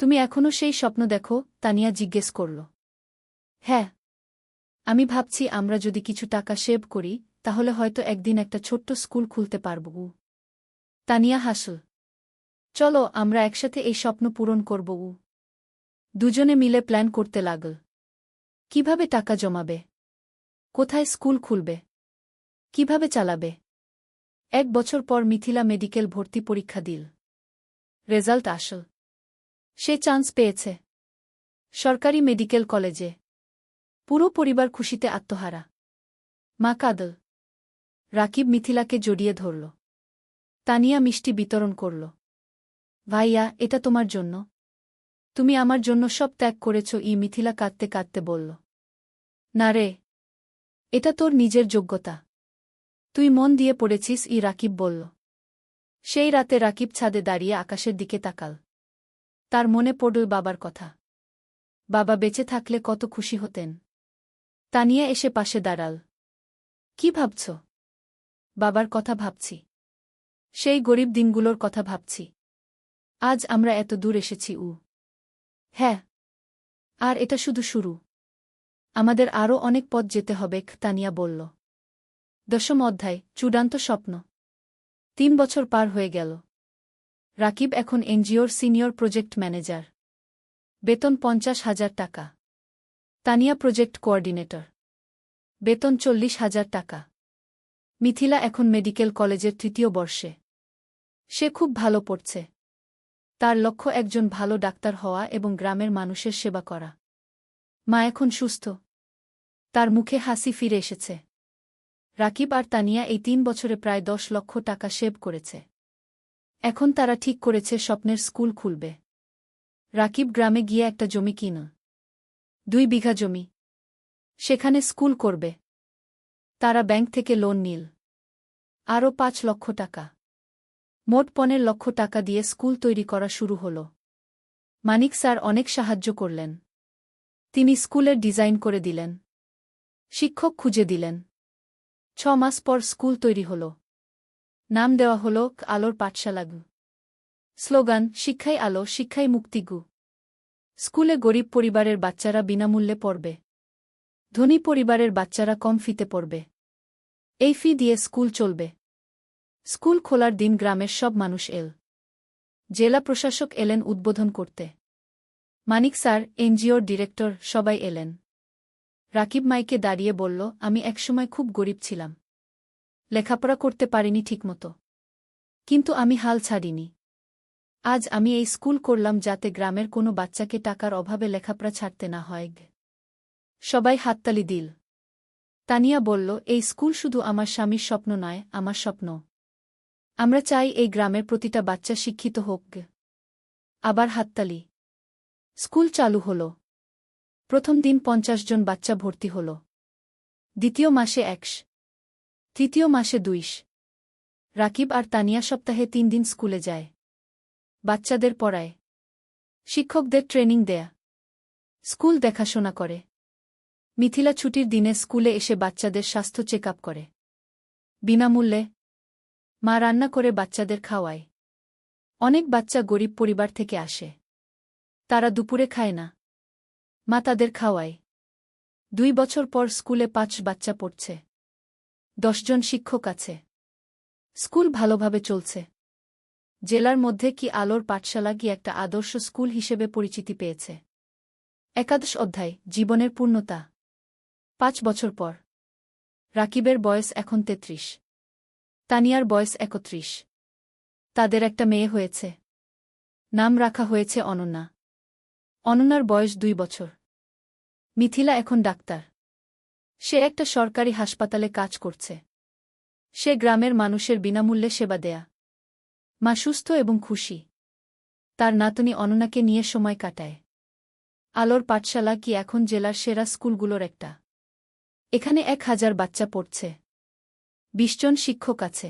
তুমি এখনও সেই স্বপ্ন দেখো? তানিয়া জিজ্ঞেস করল। হ্যাঁ। আমি ভাবছি আমরা যদি কিছু টাকা সেভ করি, তাহলে হয়তো একদিন একটা ছোট্ট স্কুল খুলতে পারব। তানিয়া হাসল। চলো, আমরা একসাথে এই স্বপ্ন পূরণ করব। দুজনে মিলে প্ল্যান করতে লাগল। কিভাবে টাকা জমাবে? কোথায় স্কুল খুলবে? কিভাবে চালাবে? ১ বছর পর মিথিলা মেডিকেল ভর্তি পরীক্ষা দিল। রেজাল্ট আসল। সে চান্স পেয়েছে সরকারি মেডিকেল কলেজে। পুরো পরিবার খুশিতে আত্মহারা। মা কাঁদল। রাকিব মিথিলাকে জড়িয়ে ধরল। তানিয়া মিষ্টি বিতরণ করল। ভাইয়া, এটা তোমার জন্য। তুমি আমার জন্য সব ত্যাগ করেছ। মিথিলা কাঁদতে কাঁদতে বলল। না রে, এটা তোর নিজের যোগ্যতা। তুই মন দিয়ে পড়েছিস। রাকিব বলল। সেই রাতে রাকিব ছাদে দাঁড়িয়ে আকাশের দিকে তাকাল। তার মনে পড়ল বাবার কথা। বাবা বেঁচে থাকলে কত খুশি হতেন। তানিয়া এসে পাশে দাঁড়াল। কি ভাবছ? বাবার কথা ভাবছি। সেই গরিব দিনগুলোর কথা ভাবছি। আজ আমরা এত দূর এসেছি। হ্যাঁ, আর এটা শুধু শুরু। আমাদের আরও অনেক পথ যেতে হবে। তানিয়া বলল। ১০ম অধ্যায়, চূড়ান্ত স্বপ্ন। ৩ বছর পার হয়ে গেল। রাকিব এখন এনজিওর সিনিয়র প্রজেক্ট ম্যানেজার। বেতন ৫০,০০০ টাকা। Tania project coordinator. বেতন ৪০,০০০ টাকা। মিথিলা এখন মেডিকেল কলেজের ৩য় বর্ষে। সে খুব ভালো পড়ছে। তার লক্ষ্য একজন ভালো ডাক্তার হওয়া এবং গ্রামের মানুষের সেবা করা। মা এখন সুস্থ। তার মুখে হাসি ফিরে এসেছে। রাকিব আর তানিয়া এই ৩ বছরে প্রায় ১০ লক্ষ টাকা সেভ করেছে। এখন তারা ঠিক করেছে স্বপ্নের স্কুল খুলবে। রাকিব গ্রামে গিয়ে একটা জমি কিনে। ২ বিঘা জমি। সেখানে স্কুল করবে। তারা ব্যাংক থেকে লোন নিল। আরও ৫ লক্ষ টাকা। মোট ১৫ লক্ষ টাকা দিয়ে স্কুল তৈরি করা শুরু হল। মানিক স্যার অনেক সাহায্য করলেন। তিনি স্কুলের ডিজাইন করে দিলেন। শিক্ষক খুঁজে দিলেন। ৬ মাস পর স্কুল তৈরি হল। নাম দেওয়া হল আলোর পাঠশালা। স্লোগান, শিক্ষাই আলো, শিক্ষাই মুক্তি। স্কুলে গরিব পরিবারের বাচ্চারা বিনামূল্যে পড়বে। ধনী পরিবারের বাচ্চারা কম ফিতে পড়বে। এই ফি দিয়ে স্কুল চলবে। স্কুল খোলার দিন গ্রামের সব মানুষ এল। জেলা প্রশাসক এলেন উদ্বোধন করতে। মানিক স্যার, এনজিওর ডিরেক্টর, সবাই এলেন। রাকিব মাইকে দাঁড়িয়ে বলল, আমি একসময় খুব গরিব ছিলাম। লেখাপড়া করতে পারিনি ঠিকমতো। কিন্তু আমি হাল ছাড়িনি। আজ আমি এই স্কুল করলাম যাতে গ্রামের কোনো বাচ্চাকে টাকার অভাবে লেখাপড়া ছাড়তে না হয়। সবাই হাততালি দিল। তানিয়া বলল, এই স্কুল শুধু আমার স্বামীর স্বপ্ন নয়, আমার স্বপ্ন। আমরা চাই এই গ্রামের প্রতিটা বাচ্চা শিক্ষিত হোক। আবার হাততালি। স্কুল চালু হল। প্রথম দিন ৫০ জন বাচ্চা ভর্তি হল। দ্বিতীয় মাসে ১০০। তৃতীয় মাসে ২০০। রাকিব আর তানিয়া সপ্তাহে ৩ দিন স্কুলে যায়। বাচ্চাদের পড়ায়। শিক্ষকদের ট্রেনিং দেয়া। স্কুল দেখাশোনা করে। মিথিলা ছুটির দিনে স্কুলে এসে বাচ্চাদের স্বাস্থ্য চেক আপ করে। বিনামূল্যে। মা রান্না করে বাচ্চাদের খাওয়ায়। অনেক বাচ্চা গরিব পরিবার থেকে আসে। তারা দুপুরে খায় না। মা তাদের খাওয়ায়। ২ বছর পর স্কুলে ৫ বাচ্চা পড়ছে। ১০ জন শিক্ষক আছে। স্কুল ভালোভাবে চলছে। জেলার মধ্যে কি আলোর পাঠশালা কি একটা আদর্শ স্কুল হিসেবে পরিচিতি পেয়েছে। একাদশ অধ্যায়, জীবনের পূর্ণতা। ৫ বছর পর। রাকিবের বয়স এখন ৩৩। তানিয়ার বয়স ৩১। তাদের একটা মেয়ে হয়েছে। নাম রাখা হয়েছে অনন্যা। অনন্যার বয়স ২ বছর। মিথিলা এখন ডাক্তার। সে একটা সরকারি হাসপাতালে কাজ করছে। সে গ্রামের মানুষের বিনামূল্যে সেবা দেয়া। মা সুস্থ এবং খুশি। তার নাতনি অননাকে নিয়ে সময় কাটায়। আলোর পাঠশালা কি এখন জেলার সেরা স্কুলগুলোর একটা। এখানে 1000 বাচ্চা পড়ছে। 20 জন শিক্ষক আছে।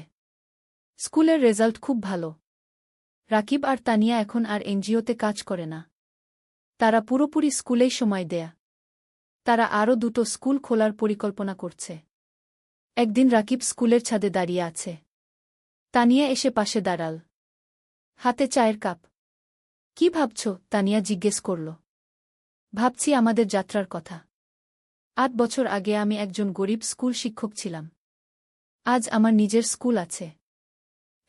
স্কুলের রেজাল্ট খুব ভালো। রাকিব আর তানিয়া এখন আর এনজিওতে কাজ করে না। তারা পুরোপুরি স্কুলেই সময় দেয়া। তারা আরও 2টো স্কুল খোলার পরিকল্পনা করছে। একদিন রাকিব স্কুলের ছাদে দাঁড়িয়ে আছে। তানিয়া এসে পাশে দাঁড়াল। হাতে চায়ের কাপ। কি ভাবছ? তানিয়া জিজ্ঞেস করল। ভাবছি আমাদের যাত্রার কথা। 8 বছর আগে আমি একজন গরিব স্কুল শিক্ষক ছিলাম। আজ আমার নিজের স্কুল আছে।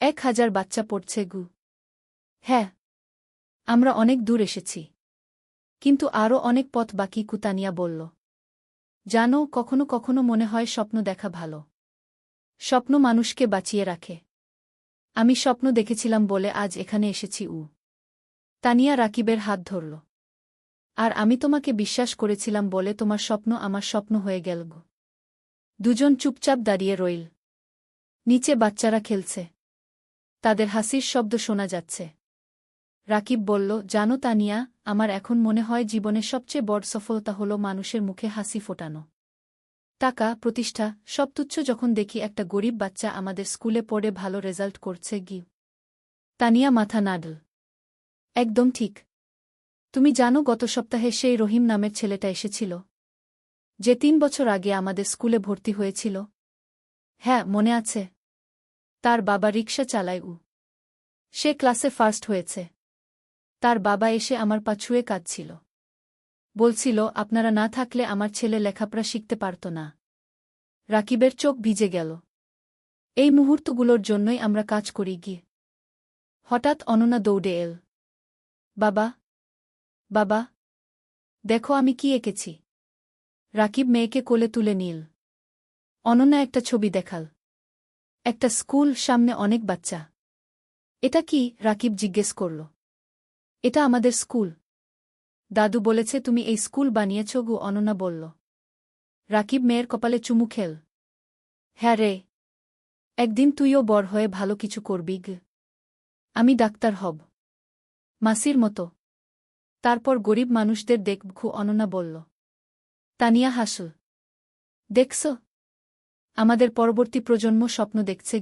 1000 বাচ্চা পড়ছে গু। হ্যাঁ, আমরা অনেক দূর এসেছি। কিন্তু আরও অনেক পথ বাকি, তানিয়া বলল। জানো, কখনো কখনো মনে হয় স্বপ্ন দেখা ভালো। স্বপ্ন মানুষকে বাঁচিয়ে রাখে। আমি স্বপ্ন দেখেছিলাম বলে আজ এখানে এসেছি। তানিয়া রাকিবের হাত ধরল। আর আমি তোমাকে বিশ্বাস করেছিলাম বলে তোমার স্বপ্ন আমার স্বপ্ন হয়ে গেল। দুজন চুপচাপ দাঁড়িয়ে রইল। নিচে বাচ্চারা খেলছে। তাদের হাসির শব্দ শোনা যাচ্ছে। রাকিব বলল, জানো তানিয়া, আমার এখন মনে হয় জীবনের সবচেয়ে বড় সফলতা হলো মানুষের মুখে হাসি ফোটানো। টাকা, প্রতিষ্ঠা সব তুচ্ছ যখন দেখি একটা গরিব বাচ্চা আমাদের স্কুলে পড়ে ভালো রেজাল্ট করছে। তানিয়া মাথা নাড়ল। একদম ঠিক। তুমি জানো, গত সপ্তাহে সেই রহিম নামের ছেলেটা এসেছিল, যে 3 বছর আগে আমাদের স্কুলে ভর্তি হয়েছিল? হ্যাঁ, মনে আছে। তার বাবা রিকশা চালায়। সে ক্লাসে ফার্স্ট হয়েছে। তার বাবা এসে আমার পা ছুঁয়ে কাঁদছিল। বলছিল, আপনারা না থাকলে আমার ছেলে লেখাপড়া শিখতে পারত না। রাকিবের চোখ ভিজে গেল। এই মুহূর্তগুলোর জন্যই আমরা কাজ করি। হঠাৎ অননা দৌড়ে এল। বাবা, বাবা, দেখো আমি কি এঁকেছি। রাকিব মেয়েকে কোলে তুলে নিল। অনন্যা একটা ছবি দেখাল। একটা স্কুল, সামনে অনেক বাচ্চা। এটা কি? রাকিব জিজ্ঞেস করল। এটা আমাদের স্কুল। দাদু বলেছে তুমি এই স্কুল বানিয়েছ। অনন্যা বলল। রাকিব মেয়ের কপালে চুমু খেল। হ্যাঁ রে, একদিন তুইও বড় হয়ে ভালো কিছু করবি। আমি ডাক্তার হব, মাসির মতো। তারপর গরিব মানুষদের দেখব। অনন্যা বলল। তানিয়া হাসল। দেখছ, আমাদের পরবর্তী প্রজন্ম স্বপ্ন দেখছে।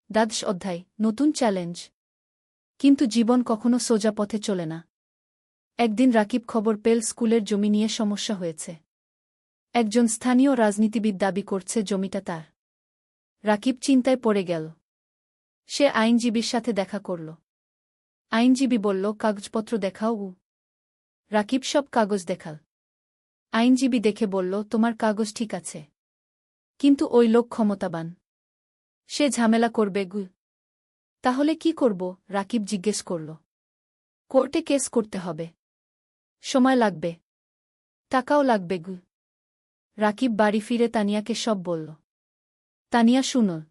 দ্বাদশ অধ্যায়, নতুন চ্যালেঞ্জ। কিন্তু জীবন কখনো সোজা পথে চলে না। একদিন রাকিব খবর পেল স্কুলের জমি নিয়ে সমস্যা হয়েছে। একজন স্থানীয় রাজনীতিবিদ দাবি করছে জমিটা তার। রাকিব চিন্তায় পড়ে গেল। সে আইনজীবীর সাথে দেখা করল। আইনজীবী বলল, কাগজপত্র দেখাও। রাকিব সব কাগজ দেখাল। আইনজীবী দেখে বলল, তোমার কাগজ ঠিক আছে, কিন্তু ওই লোক ক্ষমতাবান। সে ঝামেলা করবে। তাহলে কি করব? রাকিব জিজ্ঞেস করল। কোর্টে কেস করতে হবে। সময় লাগবে, টাকাও লাগবে। রাকিব বাড়ি ফিরে তানিয়াকে সব বলল। তানিয়া শুনল।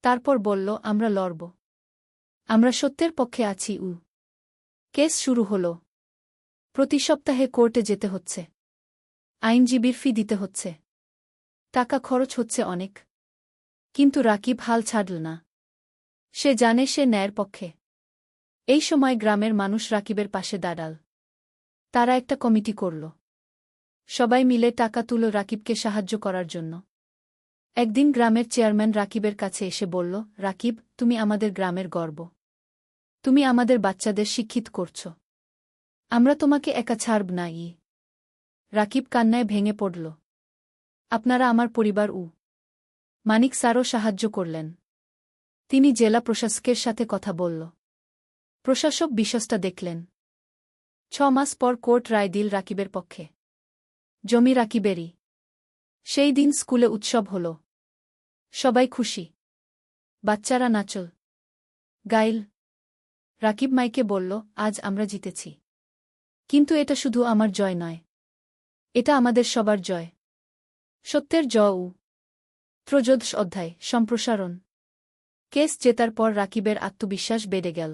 তারপর বলল, আমরা লড়ব। আমরা সত্যের পক্ষে আছি। কেস শুরু হল। প্রতি সপ্তাহে কোর্টে যেতে হচ্ছে। আইনজীবীর ফি দিতে হচ্ছে। টাকা খরচ হচ্ছে অনেক। কিন্তু রাকিব হাল ছাড়ল না। সে জানে সে ন্যায়ের পক্ষে। এই সময় গ্রামের মানুষ রাকিবের পাশে দাঁড়াল। তারা একটা কমিটি করল। সবাই মিলে টাকা তুলল রাকিবকে সাহায্য করার জন্য। একদিন গ্রামের চেয়ারম্যান রাকিবের কাছে এসে বলল, রাকিব, তুমি আমাদের গ্রামের গর্ব। তুমি আমাদের বাচ্চাদের শিক্ষিত করছ। আমরা তোমাকে একা ছাড়ব না। রাকিব কান্নায় ভেঙে পড়ল। আপনারা আমার পরিবার। মানিক স্যারও সাহায্য করলেন। তিনি জেলা প্রশাসকের সাথে কথা বলল। প্রশাসক বিষয়টা দেখলেন। 6 মাস পর কোর্ট রায় দিল রাকিবের পক্ষে। জমি রাকিবেরই। সেই দিন স্কুলে উৎসব হল। সবাই খুশি। বাচ্চারা নাচল, গাইল। রাকিব মাইকে বলল, আজ আমরা জিতেছি। কিন্তু এটা শুধু আমার জয় নয়, এটা আমাদের সবার জয়। সত্যের জয়। ত্রয়োদশ অধ্যায়, সম্প্রসারণ। কেস জেতার পর রাকিবের আত্মবিশ্বাস বেড়ে গেল।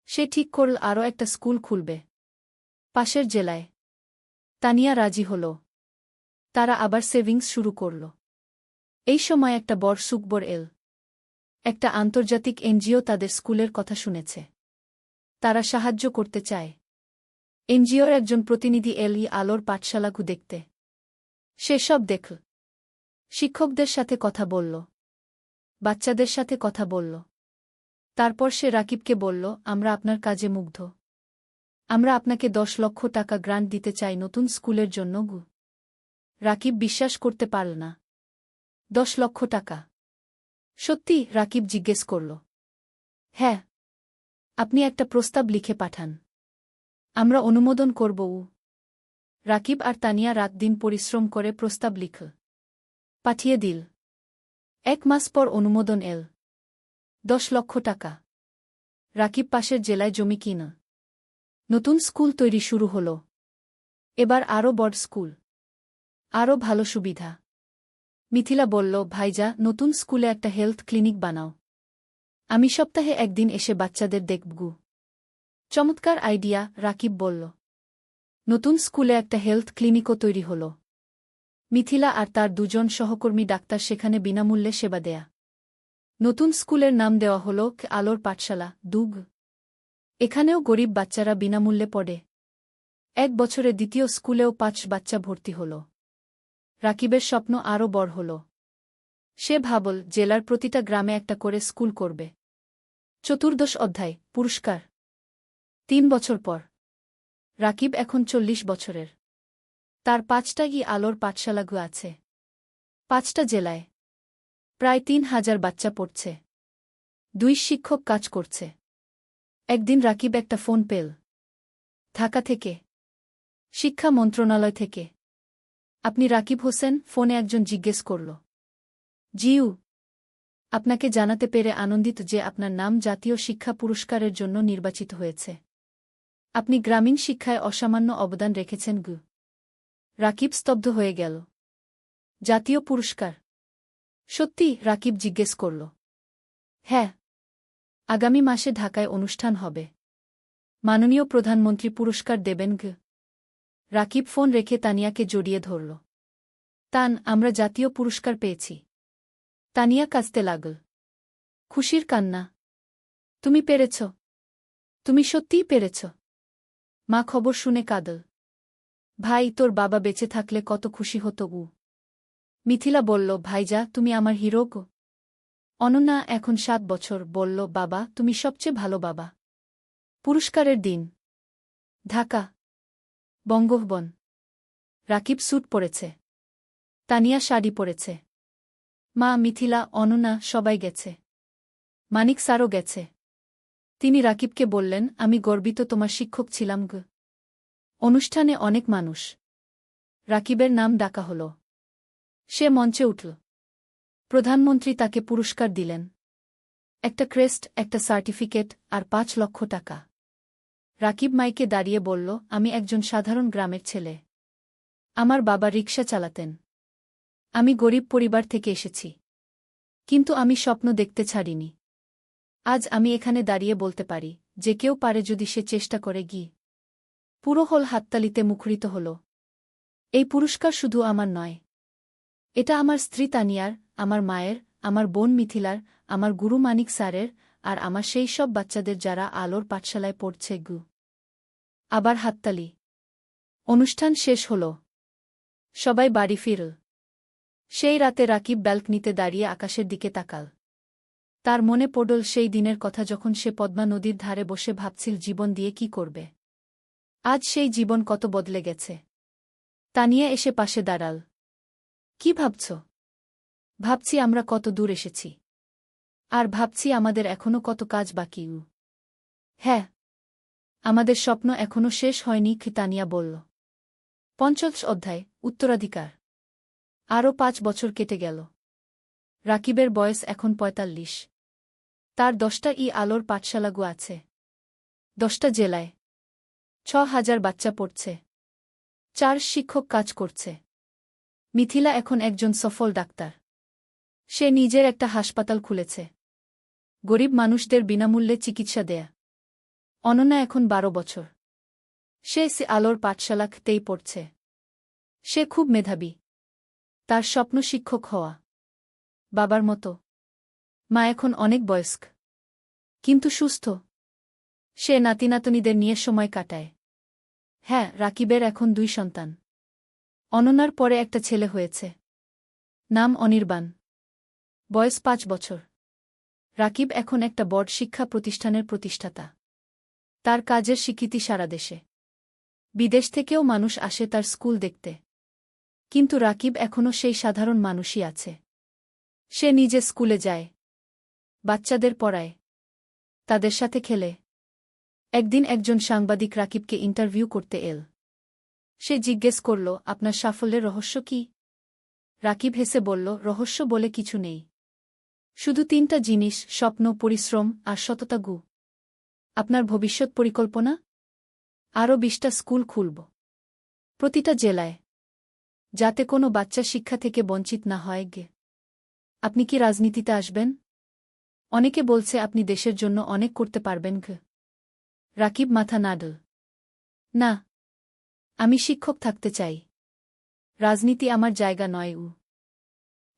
সে ঠিক করল আরও একটা স্কুল খুলবে, পাশের জেলায়। তানিয়া রাজি হল। তারা আবার সেভিংস শুরু করল। এই সময় একটা বড় সুখবর এল। একটা আন্তর্জাতিক এনজিও তাদের স্কুলের কথা শুনেছে। তারা সাহায্য করতে চায়। এনজিওর একজন প্রতিনিধি এলি আলোর পাঠশালাগু দেখতে। সে সব দেখল। শিক্ষকদের সাথে কথা বলল। বাচ্চাদের সাথে কথা বলল। তারপর সে রাকিবকে বলল, আমরা আপনার কাজে মুগ্ধ। আমরা আপনাকে 10 লক্ষ টাকা গ্রান্ট দিতে চাই নতুন স্কুলের জন্য গু। রাকিব বিশ্বাস করতে পারল না। 10 লক্ষ টাকা? সত্যি? রাকিব জিজ্ঞেস করল। হ্যাঁ। আপনি একটা প্রস্তাব লিখে পাঠান। আমরা অনুমোদন করব। রাকিব আর তানিয়া রাত দিন পরিশ্রম করে প্রস্তাব লিখল। পাঠিয়ে দিল। 1 মাস পর অনুমোদন এল। 10 লক্ষ টাকা। রাকিব পাশের জেলায় জমি কিনা। নতুন স্কুল তৈরি শুরু হল। এবার আরও বড় স্কুল। আরও ভালো সুবিধা। মিথিলা বলল, ভাইজা, নতুন স্কুলে একটা হেলথ ক্লিনিক বানাও। আমি সপ্তাহে একদিন এসে বাচ্চাদের দেখবগু। চমৎকার আইডিয়া, রাকিব বলল। নতুন স্কুলে একটা হেলথ ক্লিনিকও তৈরি হল। মিথিলা আর তার 2 জন সহকর্মী ডাক্তার সেখানে বিনামূল্যে সেবা দেয়া। নতুন স্কুলের নাম দেওয়া হল আলোর পাঠশালা, দুগ। এখানেও গরিব বাচ্চারা বিনামূল্যে পড়ে। 1 বছরে দ্বিতীয় স্কুলেও 5 বাচ্চা ভর্তি হল। রাকিবের স্বপ্ন আরও বড় হল। সে ভাবল, জেলার প্রতিটা গ্রামে একটা করে স্কুল করবে। 14 অধ্যায়, পুরস্কার। 3 বছর পর। রাকিব এখন 40 বছরের। তার 5টা আলোর পাঠশালাগু আছে। 5টা জেলায়। প্রায় 3000 বাচ্চা পড়ছে। 2 শিক্ষক কাজ করছে। একদিন রাকিব একটা ফোন পেল। ঢাকা থেকে। শিক্ষা মন্ত্রণালয় থেকে। আপনি রাকিব হোসেন? ফোনে একজন জিজ্ঞেস করল। জিউ। আপনাকে জানাতে পেরে আনন্দিত যে আপনার নাম জাতীয় শিক্ষা পুরস্কারের জন্য নির্বাচিত হয়েছে। আপনি গ্রামীণ শিক্ষায় অসামান্য অবদান রেখেছেন গু। রাকিব স্তব্ধ হয়ে গেল। জাতীয় পুরস্কার? সত্যি? রাকিব জিজ্ঞেস করল। হ্যাঁ। আগামী মাসে ঢাকায় অনুষ্ঠান হবে। মাননীয় প্রধানমন্ত্রী পুরস্কার দেবেন গু। রাকিব ফোন রেখে তানিয়াকে জড়িয়ে ধরল। তান, আমরা জাতীয় পুরস্কার পেয়েছি। তানিয়া কাঁদতে লাগল। খুশির কান্না। তুমি পেরেছ। তুমি সত্যিই পেরেছ। মা খবর শুনে কাঁদল। ভাই, তোর বাবা বেঁচে থাকলে কত খুশি হতো উ। মিথিলা বলল, ভাইজা, তুমি আমার হিরো গো। অনন্যা, এখন 7 বছর, বলল, বাবা, তুমি সবচেয়ে ভালো বাবা। পুরস্কারের দিন। ঢাকা। বঙ্গভবন। রাকিব স্যুট পরেছে। তানিয়া শাড়ি পরেছে। মা, মিথিলা, অনন্যা সবাই গেছে। মানিক স্যারও গেছে। তিনি রাকিবকে বললেন, আমি গর্বিত তোমার শিক্ষক ছিলাম গো। অনুষ্ঠানে অনেক মানুষ। রাকিবের নাম ডাকা হল। সে মঞ্চে উঠল। প্রধানমন্ত্রী তাকে পুরস্কার দিলেন। একটা ক্রেস্ট, একটা সার্টিফিকেট আর 5 লক্ষ টাকা। রাকিব মাইকে দাঁড়িয়ে বলল, আমি একজন সাধারণ গ্রামের ছেলে। আমার বাবা রিকশা চালাতেন। আমি গরিব পরিবার থেকে এসেছি। কিন্তু আমি স্বপ্ন দেখতে ছাড়িনি। আজ আমি এখানে দাঁড়িয়ে বলতে পারি, যে কেউ পারে যদি সে চেষ্টা করে গি। পুরো হল হাততালিতে মুখরিত হল। এই পুরস্কার শুধু আমার নয়। এটা আমার স্ত্রী তানিয়ার, আমার মায়ের, আমার বোন মিথিলার, আমার গুরু মানিক স্যারের, আর আমার সেই সব বাচ্চাদের যারা আলোর পাঠশালায় পড়ছে গু। আবার হাততালি। অনুষ্ঠান শেষ হল। সবাই বাড়ি ফিরল। সেই রাতে রাকিব ব্যালকনিতে দাঁড়িয়ে আকাশের দিকে তাকাল। তার মনে পড়ল সেই দিনের কথা যখন সে পদ্মা নদীর ধারে বসে ভাবছিল জীবন দিয়ে কি করবে। আজ সেই জীবন কত বদলে গেছে। তানিয়া এসে পাশে দাঁড়াল। কি ভাবছ? ভাবছি আমরা কত দূর এসেছি। আর ভাবছি আমাদের এখনো কত কাজ বাকি। হ্যাঁ। আমাদের স্বপ্ন এখনো শেষ হয়নি, তানিয়া বলল। 50 অধ্যায়, উত্তরাধিকার। আরও 5 বছর কেটে গেল। রাকিবের বয়স এখন 45। তার 10টা আলোর পাঠশালাগু আছে। 10টা জেলায়। 6000 বাচ্চা পড়ছে। 4 শিক্ষক কাজ করছে। মিথিলা এখন একজন সফল ডাক্তার। সে নিজের একটা হাসপাতাল খুলেছে। গরিব মানুষদের বিনামূল্যে চিকিৎসা দেয়া। অনন্যা এখন 12 বছর। সে আলোর পাঠশালাতেই পড়ছে। সে খুব মেধাবী। তার স্বপ্ন শিক্ষক হওয়া। বাবার মতো। মা এখন অনেক বয়স্ক। কিন্তু সুস্থ। সে নাতিনাতনীদের নিয়ে সময় কাটায়। হ্যাঁ, রাকিবের এখন 2 সন্তান। অনন্যার পরে একটা ছেলে হয়েছে। নাম অনির্বাণ। বয়স 5 বছর। রাকিব এখন একটা বড় শিক্ষা প্রতিষ্ঠানের প্রতিষ্ঠাতা। তার কাজের স্বীকৃতি সারা দেশে। বিদেশ থেকেও মানুষ আসে তার স্কুল দেখতে। কিন্তু রাকিব এখনও সেই সাধারণ মানুষই আছে। সে নিজে স্কুলে যায়, বাচ্চাদের পড়ায়, তাদের সাথে খেলে। একদিন একজন সাংবাদিক রাকিবকে ইন্টারভিউ করতে এল। সে জিজ্ঞেস করল, আপনার সাফল্যের রহস্য কি? রাকিব হেসে বলল, রহস্য বলে কিছু নেই। শুধু 3টা জিনিস, স্বপ্ন, পরিশ্রম আর সততা। আপনার ভবিষ্যৎ পরিকল্পনা? আরও 20টা স্কুল খুলব, প্রতিটা জেলায়, যাতে কোনো বাচ্চা শিক্ষা থেকে বঞ্চিত না হয়। আপনি কি রাজনীতিতে আসবেন? অনেকে বলছে আপনি দেশের জন্য অনেক করতে পারবেন। রাকিব মাথা নাড়ল। না, আমি শিক্ষক থাকতে চাই। রাজনীতি আমার জায়গা নয়।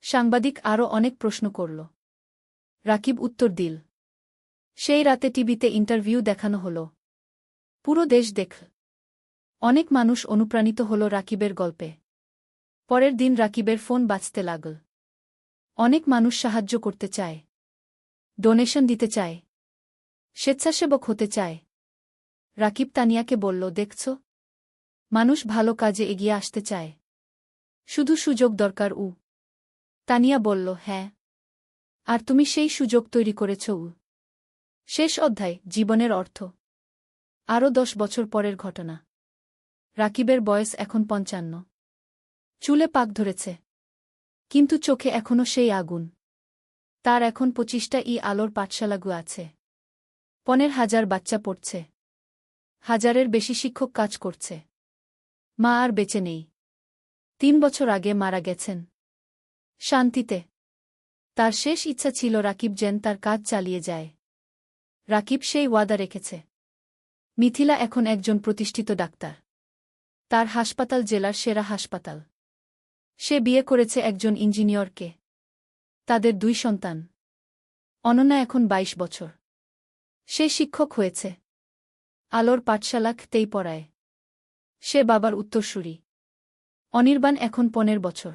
সাংবাদিক আরও অনেক প্রশ্ন করল। রাকিব উত্তর দিল। সেই রাতে টিভিতে ইন্টারভিউ দেখানো হল। পুরো দেশ দেখল। অনেক মানুষ অনুপ্রাণিত হল রাকিবের গল্পে। পরের দিন রাকিবের ফোন বাজতে লাগল। অনেক মানুষ সাহায্য করতে চায়, ডোনেশন দিতে চায়, স্বেচ্ছাসেবক হতে চায়। রাকিব তানিয়াকে বলল, দেখছ, মানুষ ভালো কাজে এগিয়ে আসতে চায়, শুধু সুযোগ দরকার। তানিয়া বলল, হ্যাঁ, আর তুমি সেই সুযোগ তৈরি করেছ। শেষ অধ্যায়, জীবনের অর্থ। আরও 10 বছর পরের ঘটনা। রাকিবের বয়স এখন 55। চুলে পাক ধরেছে, কিন্তু চোখে এখনও সেই আগুন। তার এখন 25টা আলোর পাঠশালাগু আছে। 15,000 বাচ্চা পড়ছে। 1000-এর বেশি শিক্ষক কাজ করছে। মা আর বেঁচে নেই। 3 বছর আগে মারা গেছেন। শান্তিতে। তার শেষ ইচ্ছা ছিল রাকিব যেন তার কাজ চালিয়ে যায়। রাকিব সেই ওয়াদা রেখেছে। মিথিলা এখন একজন প্রতিষ্ঠিত ডাক্তার। তার হাসপাতাল জেলার সেরা হাসপাতাল। সে বিয়ে করেছে একজন ইঞ্জিনিয়রকে। তাদের 2 সন্তান। অনন্যা এখন 22 বছর। সে শিক্ষক হয়েছে। আলোর পাঠশালাতেই পড়ায়। সে বাবার উত্তরসূরি। অনির্বাণ এখন 15 বছর।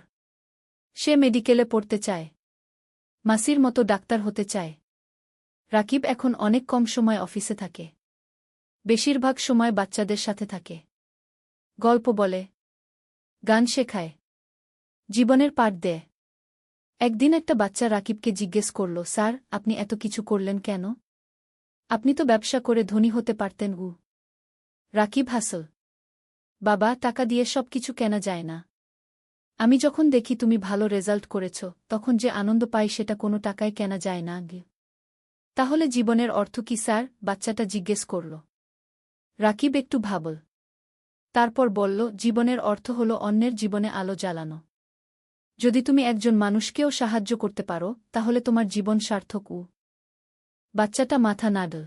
সে মেডিকেলে পড়তে চায়। মাসির মতো ডাক্তার হতে চায়। রাকিব এখন অনেক কম সময় অফিসে থাকে। বেশিরভাগ সময় বাচ্চাদের সাথে থাকে। গল্প বলে, গান শেখায়, জীবনের পাঠ দেয়। একদিন একটা বাচ্চা রাকিবকে জিজ্ঞেস করল, স্যার, আপনি এত কিছু করলেন কেন? আপনি তো ব্যবসা করে ধনী হতে পারতেন। রাকিব হাসল। বাবা, টাকা দিয়ে সব কিছু কেনা যায় না। আমি যখন দেখি তুমি ভালো রেজাল্ট করেছ, তখন যে আনন্দ পাই সেটা কোনো টাকায় কেনা যায় না। তাহলে জীবনের অর্থ কি স্যার? বাচ্চাটা জিজ্ঞেস করল। রাকিব একটু ভাবল। তারপর বলল, জীবনের অর্থ হল অন্যের জীবনে আলো জ্বালানো। যদি তুমি একজন মানুষকেও সাহায্য করতে পারো, তাহলে তোমার জীবন সার্থক। বাচ্চাটা মাথা নাড়ল।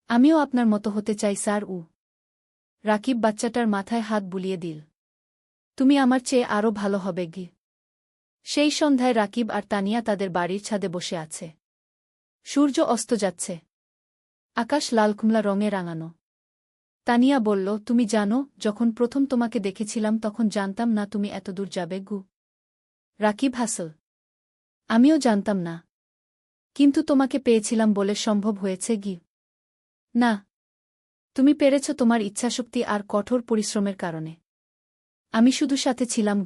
আমিও আপনার মতো হতে চাই স্যার। রাকিব বাচ্চাটার মাথায় হাত বুলিয়ে দিল। তুমি আমার চেয়ে আরও ভালো হবে। সেই সন্ধ্যায় রাকিব আর তানিয়া তাদের বাড়ির ছাদে বসে আছে। সূর্য অস্ত যাচ্ছে। আকাশ লালকুমলা রঙে রাঙানো। তানিয়া বলল, তুমি জানো, যখন প্রথম তোমাকে দেখেছিলাম তখন জানতাম না তুমি এত দূর যাবে। রাকিব হাসল। আমিও জানতাম না, কিন্তু তোমাকে পেয়েছিলাম বলে সম্ভব হয়েছে। না, তুমি পেরেছ তোমার ইচ্ছাশক্তি আর কঠোর পরিশ্রমের কারণে। আমি শুধু সাথে ছিলাম।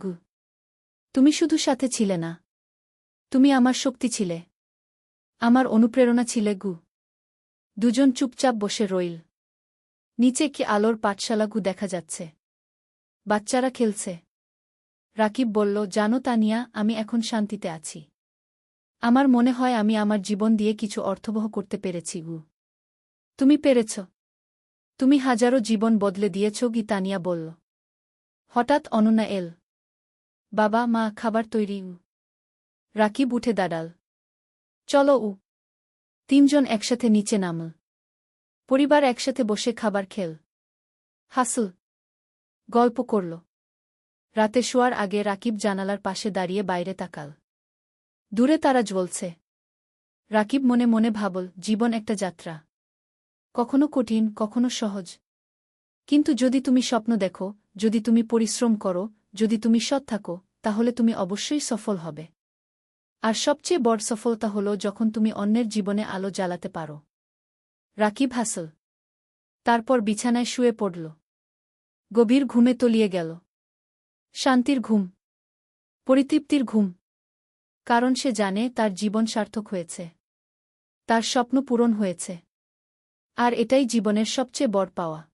তুমি শুধু সাথে ছিলে না, তুমি আমার শক্তি ছিলে, আমার অনুপ্রেরণা ছিলে। দুজন চুপচাপ বসে রইল। নিচে কি আলোর পাঠশালা দেখা যাচ্ছে। বাচ্চারা খেলছে। রাকিব বলল, জানো তানিয়া, আমি এখন শান্তিতে আছি। আমার মনে হয় আমি আমার জীবন দিয়ে কিছু অর্থবহ করতে পেরেছি। তুমি পেরেছ। তুমি হাজারো জীবন বদলে দিয়েছ। তানিয়া বলল। হঠাৎ অনন্যা এল। বাবা, মা, খাবার তৈরি। রাকিব উঠে দাঁড়াল। চলো। 3 জন একসাথে নিচে নামল। পরিবার একসাথে বসে খাবার খেল, হাসল, গল্প করল। রাতে শোয়ার আগে রাকিব জানালার পাশে দাঁড়িয়ে বাইরে তাকাল। দূরে তারা জ্বলছে। রাকিব মনে মনে ভাবল, জীবন একটা যাত্রা। কখনো কঠিন, কখনো সহজ। কিন্তু যদি তুমি স্বপ্ন দেখো, যদি তুমি পরিশ্রম করো, যদি তুমি সৎ থাকো, তাহলে তুমি অবশ্যই সফল হবে। আর সবচেয়ে বড় সফলতা হল যখন তুমি অন্যের জীবনে আলো জ্বালাতে পারো। রাকিব হাসল। তারপর বিছানায় শুয়ে পড়ল। গভীর ঘুমে তলিয়ে গেল। শান্তির ঘুম, পরিতৃপ্তির ঘুম। কারণ সে জানে তার জীবন সার্থক হয়েছে। তার স্বপ্ন পূরণ হয়েছে। আর এটাই জীবনের সবচেয়ে বড় পাওয়া।